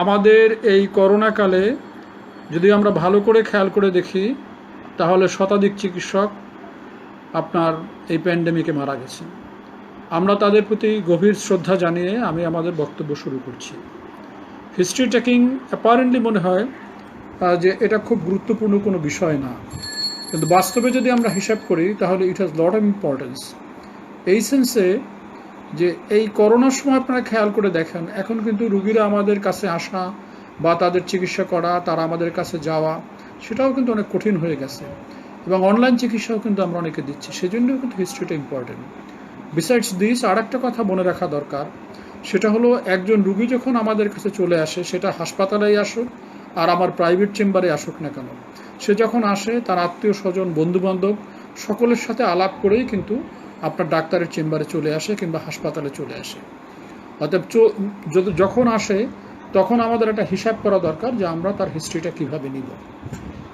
আমাদের এই করোনাকালে যদি আমরা ভালো করে খেয়াল করে দেখি তাহলে শতাধিক চিকিৎসক আপনার এই প্যান্ডেমিকে মারা গেছে। আমরা তাদের প্রতি গভীর শ্রদ্ধা জানিয়ে আমি আমাদের বক্তব্য শুরু করছি। হিস্ট্রি টেকিং অ্যাপারেন্টলি মনে হয় যে এটা খুব গুরুত্বপূর্ণ কোনো বিষয় না, কিন্তু বাস্তবে যদি আমরা হিসাব করি তাহলে it has lot of importance. এই সেন্সে যে এই করোনার সময় আপনারা খেয়াল করে দেখেন, এখন কিন্তু রুগীরা আমাদের কাছে আসা বা তাদের চিকিৎসা করা, তারা আমাদের কাছে যাওয়া, সেটাও কিন্তু অনেক কঠিন হয়ে গেছে, এবং অনলাইন চিকিৎসাও কিন্তু আমরা অনেকে দিচ্ছি। সেজন্যও কিন্তু হিস্ট্রিটা ইম্পর্টেন্ট। বিসাইডস দিস আর একটা কথা মনে রাখা দরকার, সেটা হলো একজন রুগী যখন আমাদের কাছে চলে আসে, সেটা হাসপাতালেই আসুক আর আমার প্রাইভেট চেম্বারে আসুক না কেন, সে যখন আসে তার আত্মীয় স্বজন, বন্ধুবান্ধব সকলের সাথে আলাপ করেই কিন্তু আপনার ডাক্তারের চেম্বারে চলে আসে কিংবা হাসপাতালে চলে আসে। অতএব যখন আসে তখন আমাদের একটা হিসাব করা দরকার যে আমরা তার হিস্ট্রিটা কিভাবে নিব।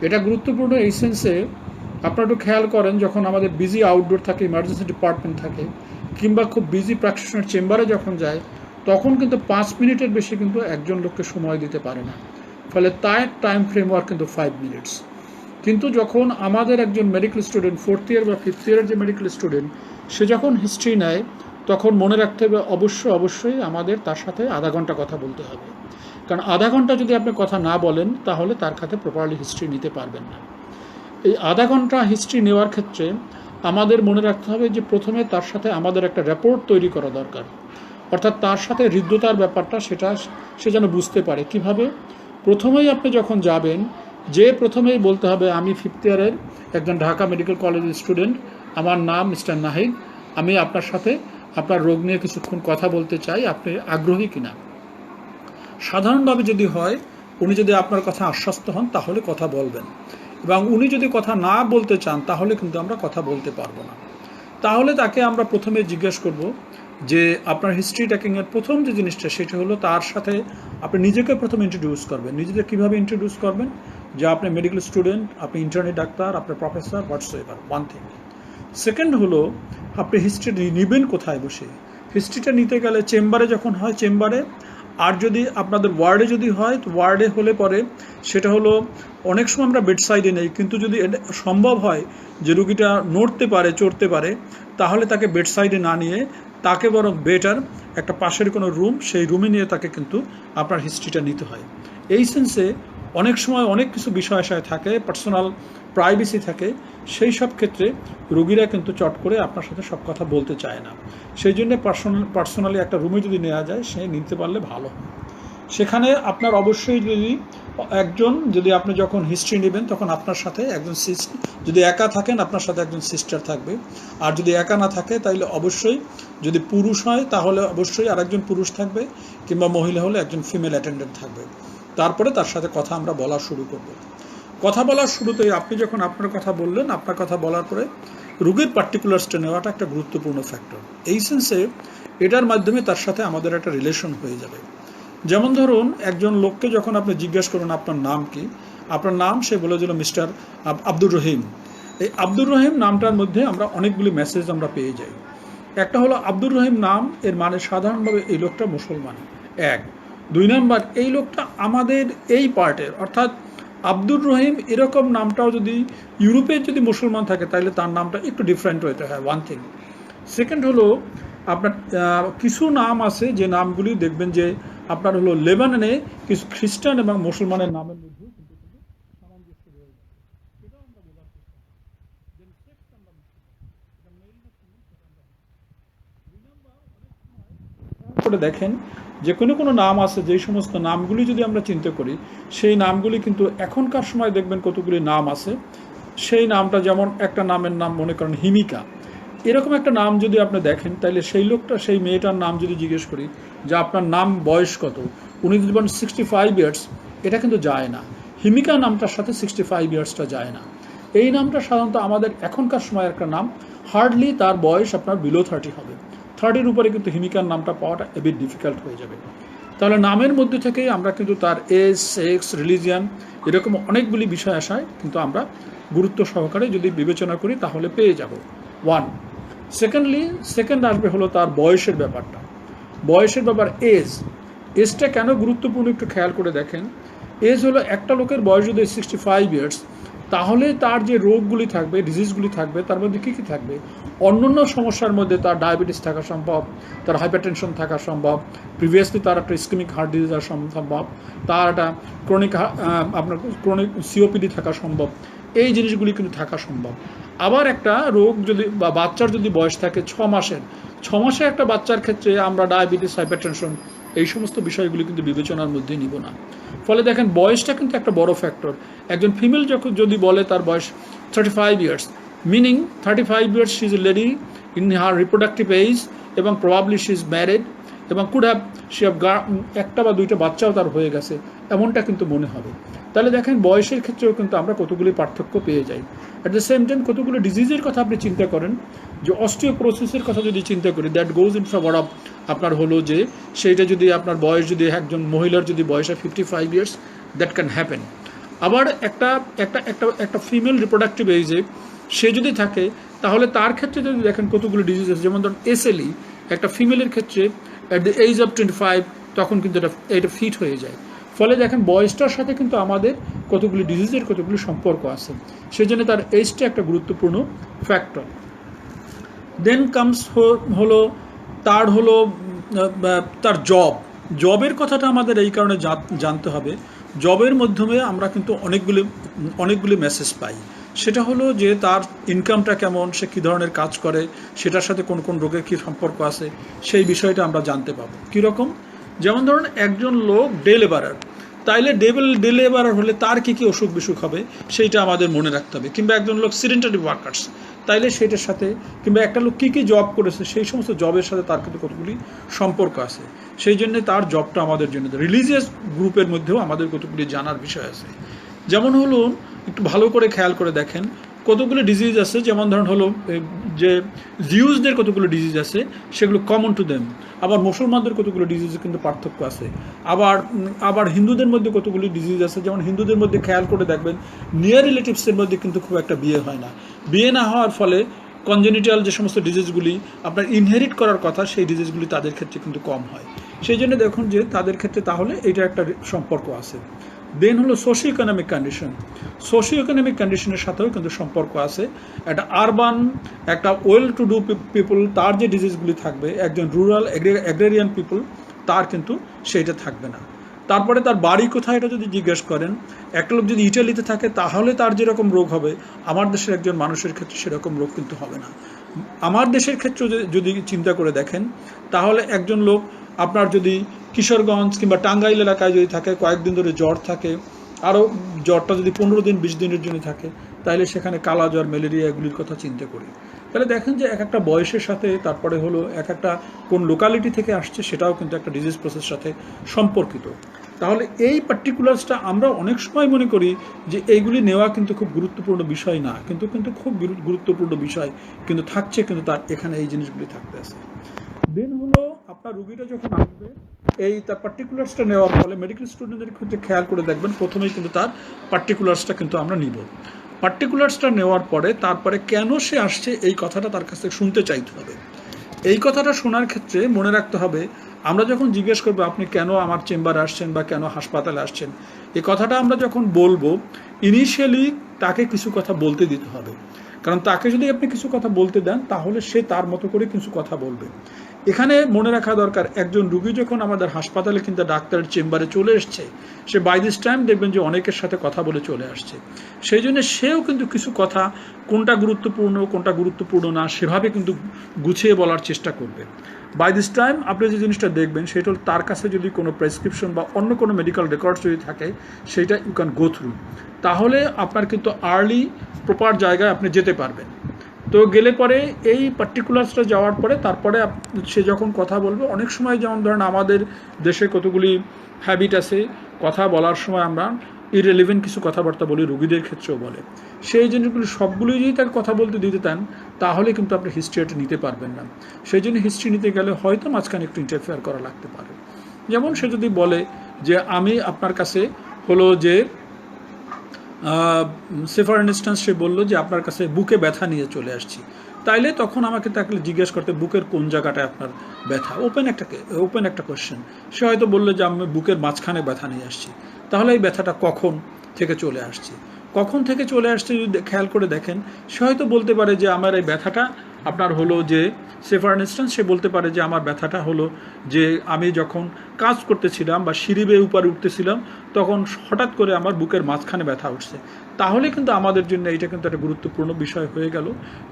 এটা গুরুত্বপূর্ণ এই সেন্সে, আপনারা একটু খেয়াল করেন যখন আমাদের বিজি আউটডোর থাকে, ইমার্জেন্সি ডিপার্টমেন্ট থাকে, কিংবা খুব বিজি প্র্যাকটিশনার চেম্বারে যখন যায়, তখন কিন্তু 5 মিনিটের বেশি কিন্তু একজন লোককে সময় দিতে পারে না, ফলে তার টাইম ফ্রেমওয়ার্ক কিন্তু 5 মিনিটস। কিন্তু যখন আমাদের একজন মেডিকেল স্টুডেন্ট 4th ইয়ার বা 5th ইয়ারের যে মেডিকেল স্টুডেন্ট, সে যখন হিস্ট্রি নেয় তখন মনে রাখতে হবে অবশ্যই আমাদের তার সাথে আধা ঘন্টা কথা বলতে হবে, কারণ আধা ঘন্টা যদি আপনি কথা না বলেন তাহলে তার কাছে প্রপারলি হিস্ট্রি নিতে পারবেন না। এই আধা ঘন্টা হিস্ট্রি নেওয়ার ক্ষেত্রে আমাদের মনে রাখতে হবে যে প্রথমে তার সাথে আমাদের একটা রেপোর্ট তৈরি করা দরকার, অর্থাৎ তার সাথে হৃদ্যতার ব্যাপারটা সেটা সে যেন বুঝতে পারে। কিভাবে? প্রথমেই আপনি যখন যাবেন, যে প্রথমেই বলতে হবে আমি 5th ইয়ারের একজন ঢাকা মেডিকেল কলেজের স্টুডেন্ট, আমার নাম মিস্টার নাহিদ, আমি আপনার সাথে আপনার রোগ নিয়ে কিছুক্ষণ কথা বলতে চাই, আপনি আগ্রহী কিনা। সাধারণভাবে যদি হয়, উনি যদি আপনার কথা আশ্বস্ত হন তাহলে কথা বলবেন, এবং উনি যদি কথা না বলতে চান তাহলে কিন্তু আমরা কথা বলতে পারবো না। তাহলে তাকে আমরা প্রথমে জিজ্ঞেস করব যে আপনার হিস্ট্রি টেকিংয়ের প্রথম যে জিনিসটা সেটা হলো তার সাথে আপনি নিজেকে প্রথমে ইন্ট্রোডিউস করবেন। নিজেকে কীভাবে ইন্ট্রোডিউস করবেন? যে আপনি মেডিকেল স্টুডেন্ট, আপনি ইন্টার্নি ডাক্তার, আপনি প্রফেসর, হোয়াটসএভার, ওয়ান থিং। সেকেন্ড হলো আপনি হিস্ট্রি নেবেন কোথায় বসে। হিস্ট্রিটা নিতে গেলে চেম্বারে যখন হয় চেম্বারে, আর যদি আপনাদের ওয়ার্ডে যদি হয় তো ওয়ার্ডে হলে পরে সেটা হলো অনেক সময় আমরা বেডসাইডে নেই, কিন্তু যদি সম্ভব হয় যে রুগীটা নড়তে পারে, চড়তে পারে, তাহলে তাকে বেডসাইডে না নিয়ে তাকে বরং বেটার একটা পাশের কোনো রুম, সেই রুমে নিয়ে তাকে কিন্তু আপনার হিস্ট্রিটা নিতে হয়। এই সেন্সে অনেক সময় অনেক কিছু বিষয় থাকে, পার্সোনাল প্রাইভেসি থাকে, সেই সব ক্ষেত্রে রুগীরা কিন্তু চট করে আপনার সাথে সব কথা বলতে চায় না। সেই জন্য পার্সোনালি একটা রুমে যদি নেওয়া যায় সে নিতে পারলে ভালো। সেখানে আপনার অবশ্যই যদি আপনি যখন হিস্ট্রি নেবেন তখন আপনার সাথে একজন সিস্টার, যদি একা থাকেন আপনার সাথে একজন সিস্টার থাকবে, আর যদি একা না থাকে তাহলে অবশ্যই, যদি পুরুষ হয় তাহলে অবশ্যই আরেকজন পুরুষ থাকবে, কিংবা মহিলা হলে একজন ফিমেল অ্যাটেন্ডেন্ট থাকবে। তারপরে তার সাথে কথা আমরা বলা শুরু করব। কথা বলার শুরুতেই আপনি যখন আপনার কথা বললেন, আপনার কথা বলার পরে রোগীর পার্টিকুলার্সটা নেওয়াটা একটা গুরুত্বপূর্ণ ফ্যাক্টর। এই সেন্সে এটার মাধ্যমে তার সাথে আমাদের একটা রিলেশন হয়ে যাবে। যেমন ধরুন একজন লোককে যখন আপনি জিজ্ঞাসা করুন আপনার নাম কি, আপনার নাম সে বলে দিল মিস্টার আব্দুর রহিম। এই আব্দুর রহিম নামটার মধ্যে আমরা অনেকগুলি মেসেজ আমরা পেয়ে যাই। একটা হলো আব্দুর রহিম নাম, এর মানে সাধারণভাবে এই লোকটা মুসলমান, এক। 2 নম্বর, এই লোকটা আমাদের এই পার্টের, অর্থাৎ আব্দুর রহিম এরকম নামটাও যদি ইউরোপের যদি মুসলমান থাকে তাহলে তার নামটা একটু ডিফারেন্ট হতে হয়, ওয়ান থিং। সেকেন্ড হলো আপনার কিছু নাম আছে যে নামগুলি দেখবেন যে আপনার হলো লেবাননে কিছু খ্রিস্টান এবং মুসলমানের নামের মধ্যে কিন্তু সামঞ্জস্য রয়ে যায়, সেটাও আমরা বোঝার চেষ্টা করি। দেন সেক্স আমরা এটা মেল না ফিমেল সেটা আমরা। 2 নম্বর, অনেক সময় করে দেখেন যে কোনো নাম আছে, যেই সমস্ত নামগুলি যদি আমরা চিন্তা করি সেই নামগুলি কিন্তু এখনকার সময় দেখবেন কতগুলি নাম আছে, সেই নামটা যেমন একটা নামের নাম মনে করেন হিমিকা, এরকম একটা নাম যদি আপনি দেখেন তাহলে সেই লোকটা, সেই মেয়েটার নাম যদি জিজ্ঞেস করি যে আপনার নাম বয়স কত, উনি যদি বলেন 65 ইয়ার্স, এটা কিন্তু যায় না। হিমিকা নামটার সাথে 65 ইয়ার্সটা যায় না। এই নামটা সাধারণত আমাদের এখনকার সময় একটা নাম, হার্ডলি তার বয়স আপনার বিলো 30 হবে। 30-এর উপরে কিন্তু হিমিকার নামটা পাওয়াটা এ বিট ডিফিকাল্ট হয়ে যাবে। তাহলে নামের মধ্যে থেকেই আমরা কিন্তু তার এজ, সেক্স, রিলিজিয়ান, এরকম অনেকগুলি বিষয় আসায় কিন্তু আমরা গুরুত্ব সহকারে যদি বিবেচনা করি তাহলে পেয়ে যাব, ওয়ান। সেকেন্ড আসবে হলো তার বয়সের ব্যাপারটা। বয়সের ব্যাপার এজ। এজটা কেন গুরুত্বপূর্ণ একটু খেয়াল করে দেখেন। এজ হলো একটা লোকের বয়স যদি 65 ইয়ার্স, তাহলে তার যে রোগগুলি থাকবে, ডিজিজগুলি থাকবে, তার মধ্যে কী কী থাকবে? অন্যান্য সমস্যার মধ্যে তার ডায়াবেটিস থাকা সম্ভব, তার হাইপারটেনশন থাকা সম্ভব, প্রিভিয়াসলি তার একটা ইস্কেমিক হার্ট ডিজিজ থাকা সম্ভব, তার একটা ক্রনিক সিওপিডি থাকা সম্ভব। এই জিনিসগুলি কিন্তু থাকা সম্ভব। আবার একটা রোগ যদি বা বাচ্চার যদি বয়স থাকে 6 মাসের, 6 মাসে একটা বাচ্চার ক্ষেত্রে আমরা ডায়াবেটিস, হাইপারটেনশন এই সমস্ত বিষয়গুলি কিন্তু বিবেচনার মধ্যে নিব না। ফলে দেখেন বয়সটা কিন্তু একটা বড় ফ্যাক্টর। একজন ফিমেল যদি বলে তার বয়স 35 years, meaning 35 years she is a lady in her reproductive age, এবং প্রবাবলি শি ইজ ম্যারিড, এবং কুড হ্যাভ শি হ্যাভ একটা বা দুইটা বাচ্চাও তার হয়ে গেছে, এমনটা কিন্তু মনে হবে। তাহলে দেখেন বয়সের ক্ষেত্রেও কিন্তু আমরা কতগুলি পার্থক্য পেয়ে যাই। অ্যাট দ্য সেম টাইম কতগুলো ডিজিজের কথা আপনি চিন্তা করেন, যে অস্টিওপোরোসিসের কথা যদি চিন্তা করি, that goes in favour of আপনার হলো যে সেইটা যদি আপনার বয়স যদি একজন মহিলার যদি বয়স হয় 55 ইয়ার্স, দ্যাট ক্যান হ্যাপেন। আবার একটা একটা একটা একটা ফিমেল রিপ্রোডাক্টিভ এজে সে যদি থাকে, তাহলে তার ক্ষেত্রে যদি দেখেন কতগুলো ডিজিজ আছে, যেমন ধরুন এসএলই একটা ফিমেলের ক্ষেত্রে অ্যাট দ্য এজ অফ 25 তখন কিন্তু এটা ফিট হয়ে যায়। ফলে দেখেন বয়সটার সাথে কিন্তু আমাদের কতগুলি ডিজিজের কতগুলি সম্পর্ক আছে, সেই জন্য তার এজটা একটা গুরুত্বপূর্ণ ফ্যাক্টর। দেন কামস হলো তার হলো তার জবের কথাটা আমাদের এই কারণে জানতে হবে। জবের মাধ্যমে আমরা কিন্তু অনেকগুলি মেসেজ পাই। সেটা হলো যে তার ইনকামটা কেমন, সে কী ধরনের কাজ করে, সেটার সাথে কোন কোন রোগের কী সম্পর্ক আছে, সেই বিষয়টা আমরা জানতে পাবো। কীরকম? যেমন ধরুন একজন লোক ডে লেবারার, তাইলে ডে লেবারার হলে তার কী কী অসুখ বিসুখ হবে সেইটা আমাদের মনে রাখতে হবে। কিংবা একজন লোক সিডেন্টারি ওয়ার্কার্স, তাইলে সেটার সাথে, কিংবা একটা লোক কী কী জব করেছে সেই সমস্ত জবের সাথে তার কিন্তু কতগুলি সম্পর্ক আছে। সেই জন্যে তার জবটা আমাদের জন্য, রিলিজিয়াস গ্রুপের মধ্যেও আমাদের কতগুলি জানার বিষয় আছে। যেমন হলো একটু ভালো করে খেয়াল করে দেখেন কতগুলো ডিজিজ আছে, যেমন ধরুন হলো যে জিউসদের কতগুলো ডিজিজ আছে, সেগুলো কমন টু দেম। আবার মুসলমানদের কতগুলো ডিজিজের কিন্তু পার্থক্য আছে। আবার হিন্দুদের মধ্যে কতগুলি ডিজিজ আছে, যেমন হিন্দুদের মধ্যে খেয়াল করে দেখবেন নিয়ার রিলেটিভসের মধ্যে কিন্তু খুব একটা বিয়ে হয় না। বিয়ে না হওয়ার ফলে কনজেনিটাল যে সমস্ত ডিজিজগুলি আপনার ইনহেরিট করার কথা, সেই ডিজিজগুলি তাদের ক্ষেত্রে কিন্তু কম হয়। সেই জন্য দেখুন যে তাদের ক্ষেত্রে তাহলে এটা একটা সম্পর্ক আছে। দেন হলো socio economic condition, socio economic কন্ডিশনের সাথেও কিন্তু সম্পর্ক আছে। একটা আরবান, একটা ওয়েল টু ডু পিপল, তার যে ডিজিজগুলি থাকবে, একজন রুরাল অ্যাগ্রেরিয়ান পিপল তার কিন্তু সেইটা থাকবে না। তারপরে তার বাড়ি কোথায় এটা যদি জিজ্ঞেস করেন, একটা লোক যদি ইটালিতে থাকে তাহলে তার যেরকম রোগ হবে, আমার দেশের একজন মানুষের ক্ষেত্রে সেরকম রোগ কিন্তু হবে না। আমার দেশের ক্ষেত্রে যদি চিন্তা করে দেখেন, তাহলে একজন লোক আপনার যদি কিশোরগঞ্জ কিংবা টাঙ্গাইল এলাকায় যদি থাকে, কয়েকদিন ধরে জ্বর থাকে, আরও জ্বরটা যদি 15 দিন 20 দিনের জন্য থাকে, তাহলে সেখানে কালা জ্বর, ম্যালেরিয়া এগুলির কথা চিন্তা করি। তাহলে দেখেন যে এক একটা বয়সের সাথে, তারপরে হলো এক একটা কোন লোকালিটি থেকে আসছে, সেটাও কিন্তু একটা ডিজিজ প্রসেসের সাথে সম্পর্কিত। তাহলে এই পার্টিকুলার্সটা আমরা অনেক সময় মনে করি যে এইগুলি নেওয়া কিন্তু খুব গুরুত্বপূর্ণ বিষয় না, কিন্তু খুব গুরুত্বপূর্ণ বিষয় কিন্তু থাকছে, কিন্তু তার এখানে এই জিনিসগুলি থাকতে আছে। দেন হলো আপনার রুগীটা যখন আসবে, এই তার পার্টিকুলার্সটা নেওয়ার ফলে মেডিকেল স্টুডেন্টদের ক্ষেত্রে খেয়াল করে দেখবেন প্রথমেই কিন্তু তার পার্টিকুলার্সটা কিন্তু আমরা নিব। পার্টিকুলার্সটা নেওয়ার পরে তারপরে কেন সে আসছে এই কথাটা তার কাছ থেকে শুনতে চাইতে হবে। এই কথাটা শোনার ক্ষেত্রে মনে রাখতে হবে, আমরা যখন জিজ্ঞেস করবো আপনি কেন আমার চেম্বারে আসছেন বা কেন হাসপাতালে আসছেন, এই কথাটা আমরা যখন বলবো, ইনিশিয়ালি তাকে কিছু কথা বলতে দিতে হবে। কারণ তাকে যদি আপনি কিছু কথা বলতে দেন, তাহলে সে তার মতো করে কিছু কথা বলবে। এখানে মনে রাখা দরকার, একজন রুগী যখন আমাদের হাসপাতালে কিন্তু ডাক্তারের চেম্বারে চলে এসছে, সে বাই দিস টাইম দেখবেন যে অনেকের সাথে কথা বলে চলে আসছে। সেই জন্য সেও কিন্তু কিছু কথা, কোনটা গুরুত্বপূর্ণ না, সেভাবে কিন্তু গুছিয়ে বলার চেষ্টা করবে। বাই দিস টাইম আপনি যে জিনিসটা দেখবেন, সেটা হল তার কাছে যদি কোনো প্রেসক্রিপশন বা অন্য কোনো মেডিকেল রেকর্ডস যদি থাকে, সেইটা ইউ ক্যান গো থ্রু। তাহলে আপনার কিন্তু আর্লি প্রপার জায়গায় আপনি যেতে পারবেন। তো গেলে পরে এই পার্টিকুলার্সটা যাওয়ার পরে তারপরে সে যখন কথা বলবে, অনেক সময় যেমন ধরেন আমাদের দেশে কতগুলি হ্যাবিট আছে, কথা বলার সময় আমরা ইররিলেভেন্ট কিছু কথাবার্তা বলি, রুগীদের ক্ষেত্রেও বলে। সেই জিনিসগুলি সবগুলোই যদি তাকে কথা বলতে দিতে চান, তাহলে কিন্তু আপনি হিস্ট্রিটা নিতে পারবেন না। সেই জন্য হিস্ট্রি নিতে গেলে হয়তো মাঝখানে একটু ইন্টারফেয়ার করা লাগতে পারে। যেমন সে যদি বলে যে আমি আপনার কাছে হলো যে সে ফর ইনস্ট্যান্স সে বললো যে আপনার কাছে বুকে ব্যথা নিয়ে চলে আসছি, তাইলে তখন আমাকে তাকে জিজ্ঞেস করতে বুকের কোন জায়গাটায় আপনার ব্যথা, ওপেন একটা কোয়েশ্চেন। সে হয়তো বললো যে আমি বুকের মাঝখানে ব্যথা নিয়ে আসছি, তাহলে এই ব্যথাটা কখন থেকে চলে আসছে, কখন থেকে চলে আসছে যদি খেয়াল করে দেখেন, সে হয়তো বলতে পারে যে আমার এই ব্যথাটা আপনার হলো যে, সে ফর ইনস্ট্যান্স সে বলতে পারে যে আমার ব্যথাটা হলো যে আমি যখন কাজ করতেছিলাম বা সিঁড়ি বেয়ে উপরে উঠতেছিলাম তখন হঠাৎ করে আমার বুকের মাঝখানে ব্যথা উঠছে। তাহলে কিন্তু আমাদের জন্য এটা কিন্তু একটা গুরুত্বপূর্ণ বিষয় হয়ে গেল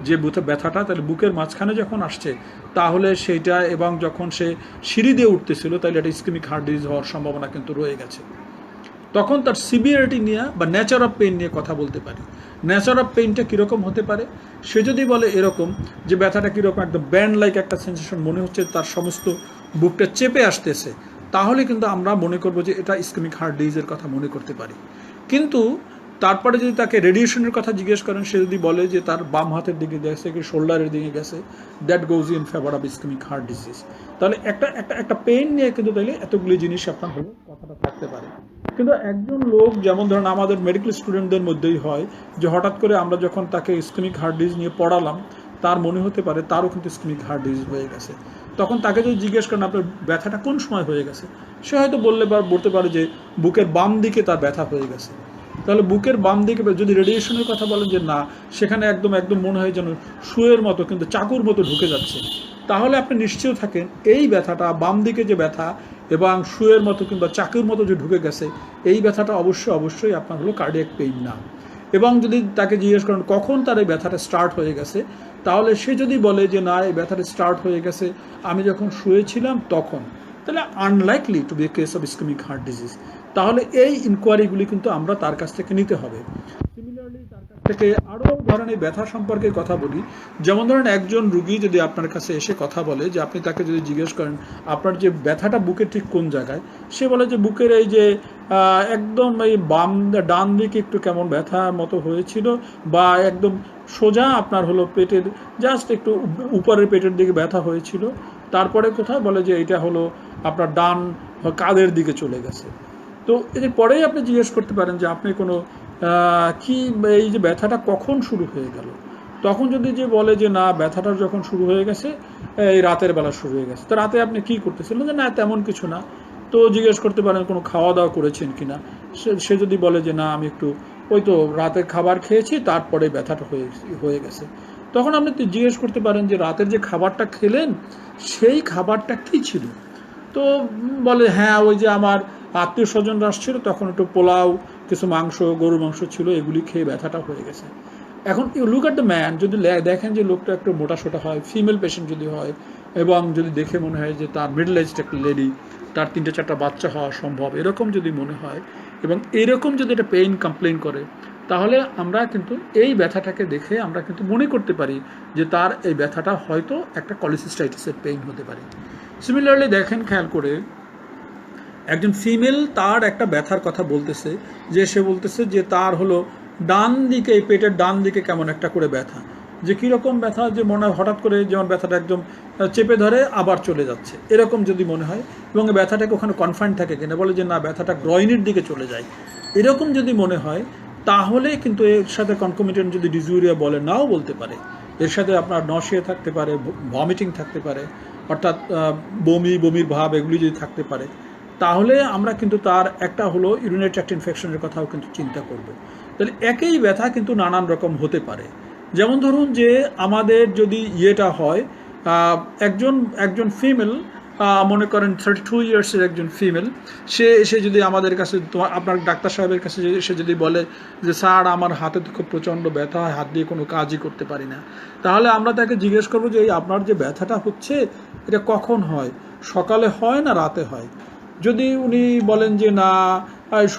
যে ব্যথাটা তাহলে বুকের মাঝখানে যখন আসছে তাহলে সেইটা, এবং যখন সে সিঁড়ি দিয়ে উঠতেছিল তাহলে এটা ইসকেমিক হার্ট ডিজিজ হওয়ার সম্ভাবনা কিন্তু রয়ে গেছে। তখন তার সিভিয়ারিটি নিয়ে বা নেচার অফ পেইন নিয়ে কথা বলতে পারি। নেচার অফ পেইনটা কীরকম হতে পারে, সে যদি বলে এরকম যে ব্যথাটা কীরকম একদম ব্যান্ড লাইক একটা সেন্সেশন মনে হচ্ছে, তার সমস্ত বুকটা চেপে আসতেছে, তাহলে কিন্তু আমরা মনে করব যে এটা ইসকেমিক হার্ট ডিজিজের কথা মনে করতে পারি। কিন্তু তারপরে যদি তাকে রেডিয়েশনের কথা জিজ্ঞেস করেন, সে যদি বলে যে তার বাম হাতের দিকে গেছে কি শোল্ডারের দিকে গেছে, that goes in favour of ischaemic heart disease. তাহলে একটা পেইন নিয়ে কিন্তু তাইলে এতগুলি জিনিস আপনার হলো কথাটা থাকতে পারে। কিন্তু একজন লোক যেমন ধরেন আমাদের মেডিকেল স্টুডেন্টদের মধ্যেই হয় যে হঠাৎ করে আমরা যখন তাকে ইসকেমিক হার্ট ডিজিজ নিয়ে পড়ালাম, তার মনে হতে পারে তারও কিন্তু ইসকেমিক হার্ট ডিজিজ হয়ে গেছে। তখন তাকে যদি জিজ্ঞেস করেন আপনার ব্যথাটা কোন সময় হয়ে গেছে, সে হয়তো বলতে পারে যে বুকের বাম দিকে তার ব্যথা হয়ে গেছে। তাহলে বুকের বাম দিকে যদি রেডিয়েশনের কথা বলেন যে না, সেখানে একদম মনে হয় যেন সুয়ের মতো কিন্তু চাকুর মতো ঢুকে যাচ্ছে, তাহলে আপনি নিশ্চয় থাকেন এই ব্যথাটা বাম দিকে যে ব্যথা এবং সুয়ের মতো কিংবা চাকুর মতো যে ঢুকে গেছে, এই ব্যথাটা অবশ্যই আপনার হলো কার্ডিয়াক পেইন না। এবং যদি তাকে জিজ্ঞেস করেন কখন তার এই ব্যথাটা স্টার্ট হয়ে গেছে, তাহলে সে যদি বলে যে না এই ব্যথাটা স্টার্ট হয়ে গেছে আমি যখন শুয়েছিলাম তখন, তাহলে unlikely to be a case of ischaemic heart disease. তাহলে এই ইনকোয়ারিগুলি কিন্তু আমরা তার কাছ থেকে নিতে হবে। সিমিলারলি তার কাছ থেকে আরও ধরনের ব্যথা সম্পর্কে কথা বলি। যেমন ধরেন একজন রুগী যদি আপনার কাছে এসে কথা বলে, যে আপনি তাকে যদি জিজ্ঞেস করেন আপনার যে ব্যথাটা বুকের ঠিক কোন জায়গায়, সে বলে যে বুকের এই যে একদম এই ডান দিকে একটু কেমন ব্যথা মতো হয়েছিল, বা একদম সোজা আপনার হলো পেটের জাস্ট একটু উপরের পেটের দিকে ব্যথা হয়েছিল, তারপরে কোথায় বলে যে এটা হলো আপনার ডান কাঁধের দিকে চলে গেছে। তো এর পরেই আপনি জিজ্ঞেস করতে পারেন যে আপনি কোনো কি এই যে ব্যথাটা কখন শুরু হয়ে গেল, তখন যদি যে বলে যে না ব্যথাটা যখন শুরু হয়ে গেছে এই রাতের বেলা শুরু হয়ে গেছে, তো রাতে আপনি কি করতেছিলেন, যে না তেমন কিছু না, তো জিজ্ঞেস করতে পারেন কোনো খাওয়া দাওয়া করেছেন কিনা, সে যদি বলে যে না আমি একটু ওই তো রাতের খাবার খেয়েছি তারপরে ব্যথাটা হয়ে গেছে, তখন আপনি জিজ্ঞেস করতে পারেন যে রাতের যে খাবারটা খেলেন সেই খাবারটা কী ছিল। তো বলে হ্যাঁ ওই যে আমার আত্মীয় স্বজনরা আসছিল তখন একটু পোলাও, কিছু মাংস, গরুর মাংস ছিল, এগুলি খেয়ে ব্যথাটা হয়ে গেছে। এখন you look at the man, যদি দেখেন যে লোকটা একটু মোটাসোটা হয়, ফিমেল পেশেন্ট যদি হয়, এবং যদি দেখে মনে হয় যে তার মিডল এজড একটা লেডি, তার 3-4টা বাচ্চা হওয়া সম্ভব, এরকম যদি মনে হয় এবং এরকম যদি একটা পেইন কমপ্লেন করে, তাহলে আমরা কিন্তু এই ব্যথাটাকে দেখে আমরা কিন্তু মনে করতে পারি যে তার এই ব্যথাটা হয়তো একটা কলিসিস্টাইটিসের পেইন হতে পারে। সিমিলারলি দেখেন খেয়াল করে একজন ফিমেল তার একটা ব্যথার কথা বলতেছে, যে সে বলতেছে যে তার হলো ডান দিকে, এই পেটের ডান দিকে কেমন একটা করে ব্যথা, যে কীরকম ব্যথা, যে মনে হয় হঠাৎ করে যেমন ব্যথাটা একদম চেপে ধরে আবার চলে যাচ্ছে, এরকম যদি মনে হয়, এবং ব্যথাটাকে ওখানে কনফাইন্ড থাকে কিনা, বলে যে না ব্যথাটা গ্রয়নের দিকে চলে যায়, এরকম যদি মনে হয়, তাহলে কিন্তু এর সাথে কনকমিটেন্ট যদি ডিসইউরিয়া বলে, নাও বলতে পারে, এর সাথে আপনার নশিয়া থাকতে পারে, ভমিটিং থাকতে পারে, অর্থাৎ বমির ভাব এগুলি যদি থাকতে পারে, তাহলে আমরা কিন্তু তার একটা হলো ইউরিনারি ট্র্যাক্ট ইনফেকশনের কথাও কিন্তু চিন্তা করব। তাহলে একই ব্যথা কিন্তু নানান রকম হতে পারে। যেমন ধরুন যে আমাদের যদি ইয়েটা হয়, একজন ফিমেল, মনে করেন 32 ইয়ার্সের একজন ফিমেল, সে এসে যদি আমাদের কাছে, আপনার ডাক্তার সাহেবের কাছে সে যদি বলে যে স্যার আমার হাতে তো খুব প্রচণ্ড ব্যথা হয়, হাত দিয়ে কোনো কাজই করতে পারি না, তাহলে আমরা তাকে জিজ্ঞেস করবো যে এই আপনার যে ব্যথাটা হচ্ছে এটা কখন হয়, সকালে হয় না রাতে হয়। যদি উনি বলেন যে না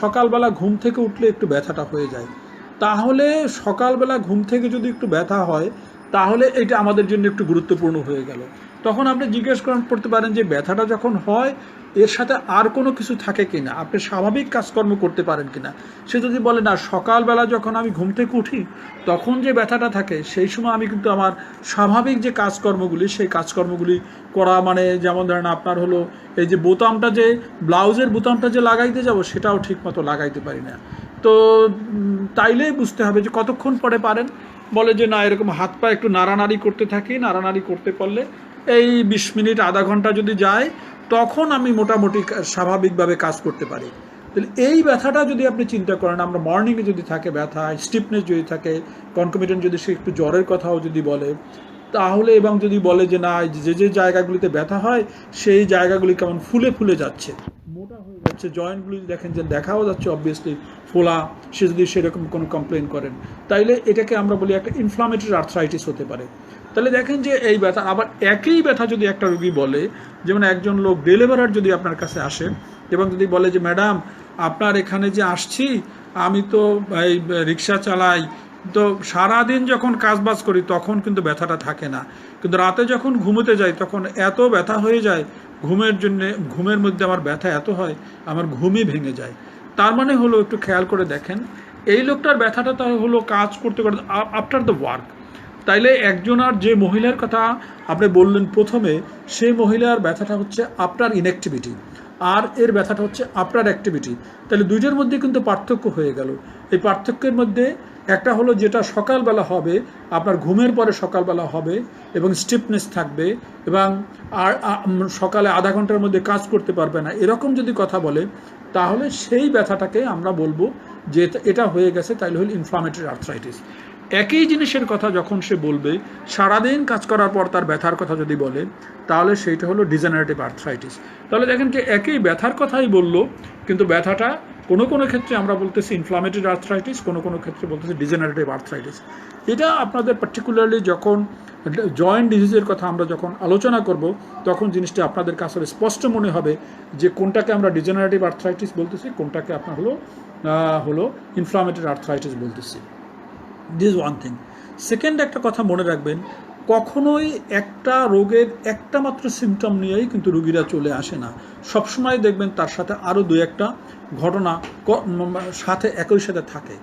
সকালবেলা ঘুম থেকে উঠলে একটু ব্যথাটা হয়ে যায়, তাহলে সকালবেলা ঘুম থেকে যদি একটু ব্যথা হয়, তাহলে এটা আমাদের জন্য একটু গুরুত্বপূর্ণ হয়ে গেল। তখন আপনি জিজ্ঞেস করতে পারেন যে ব্যথাটা যখন হয় এর সাথে আর কোনো কিছু থাকে কিনা, আপনি স্বাভাবিক কাজকর্ম করতে পারেন কিনা। সে যদি বলে না সকালবেলা যখন আমি ঘুম থেকে উঠি তখন যে ব্যথাটা থাকে, সেই সময় আমি কিন্তু আমার স্বাভাবিক যে কাজকর্মগুলি সেই কাজকর্মগুলি করা, মানে যেমন ধরেন আপনার হলো এই যে বোতামটা, যে ব্লাউজের বোতামটা যে লাগাইতে যাব সেটাও ঠিক মতো লাগাইতে পারি না, তো তাইলেই বুঝতে হবে যে কতক্ষণ পরে পারেন। বলে যে না, এরকম হাত পা একটু নাড়ানাড়ি করতে থাকি, নাড়ানাড়ি করতে পারলে এই 20 মিনিট আধা ঘন্টা যদি যায়, তখন আমি মোটামুটি স্বাভাবিকভাবে কাজ করতে পারি। তাহলে এই ব্যথাটা যদি আপনি চিন্তা করেন, আমরা মর্নিংয়ে যদি থাকে ব্যথা, স্টিফনেস যদি থাকে, কনকমিটেন্ট যদি সে একটু জ্বরের কথাও যদি বলে, তাহলে এবং যদি বলে যে না, যে যে জায়গাগুলিতে ব্যথা হয় সেই জায়গাগুলি কেমন ফুলে ফুলে যাচ্ছে, মোটা হয়ে যাচ্ছে, জয়েন্টগুলি দেখেন যে দেখাও যাচ্ছে অবভিয়াসলি ফোলা, সে যদি সেরকম কোনো কমপ্লেন করেন, তাইলে এটাকে আমরা বলি একটা ইনফ্লামেটরি আর্থ্রাইটিস হতে পারে। তাহলে দেখেন যে এই ব্যথা, আবার একই ব্যথা যদি একটা রোগী বলে, যেমন একজন লোক ডেলিভারার যদি আপনার কাছে আসে এবং যদি বলে যে ম্যাডাম আপনার এখানে যে আসছি, আমি তো এই রিক্সা চালাই, তো সারাদিন যখন কাজবাজ করি তখন কিন্তু ব্যথাটা থাকে না, কিন্তু রাতে যখন ঘুমোতে যাই তখন এত ব্যথা হয়ে যায়, ঘুমের মধ্যে আমার ব্যথা এত হয় আমার ঘুমই ভেঙে যায়। তার মানে হলো, একটু খেয়াল করে দেখেন, এই লোকটার ব্যথাটা তার হলো কাজ করতে করতে আফটার দ্য ওয়ার্ক। তাইলে একজনের যে মহিলার কথা আপনি বললেন প্রথমে, সেই মহিলার ব্যথাটা হচ্ছে আপনার ইনঅ্যাক্টিভিটি, আর এর ব্যথাটা হচ্ছে আপনার অ্যাক্টিভিটি। তাহলে দুইটার মধ্যে কিন্তু পার্থক্য হয়ে গেল। এই পার্থক্যের মধ্যে একটা হলো যেটা সকালবেলা হবে, আপনার ঘুমের পরে সকালবেলা হবে এবং স্টিফনেস থাকবে, এবং আর সকালে আধা ঘন্টার মধ্যে কাজ করতে পারবে না, এরকম যদি কথা বলে, তাহলে সেই ব্যথাটাকে আমরা বলবো যে এটা হয়ে গেছে, তাইলে হল ইনফ্লামেটরি আর্থ্রাইটিস। একই জিনিসের কথা যখন সে বলবে, সারাদিন কাজ করার পর তার ব্যথার কথা যদি বলে, তাহলে সেইটা হলো ডিজেনারেটিভ আর্থ্রাইটিস। তাহলে দেখেন যে একই ব্যথার কথাই বললো, কিন্তু ব্যথাটা কোনো কোনো ক্ষেত্রে আমরা বলতেছি ইনফ্লামেটরি আর্থ্রাইটিস, কোনো কোনো ক্ষেত্রে বলতেছি ডিজেনারেটিভ আর্থ্রাইটিস। এটা আপনাদের পার্টিকুলারলি যখন জয়েন্ট ডিজিজের কথা আমরা যখন আলোচনা করব, তখন জিনিসটা আপনাদের কাছে স্পষ্ট মনে হবে যে কোনটাকে আমরা ডিজেনারেটিভ আর্থ্রাইটিস বলতেছি, কোনটাকে আপনার হলো ইনফ্লামেটরি আর্থ্রাইটিস বলতেছি। This one thing. সেকেন্ড একটা কথা মনে রাখবেন, কখনোই একটা রোগের একটা মাত্র সিমটম নিয়েই কিন্তু রুগীরা চলে আসে না। সবসময় দেখবেন তার সাথে আরও দু একটা ঘটনা সাথে একই সাথে থাকে।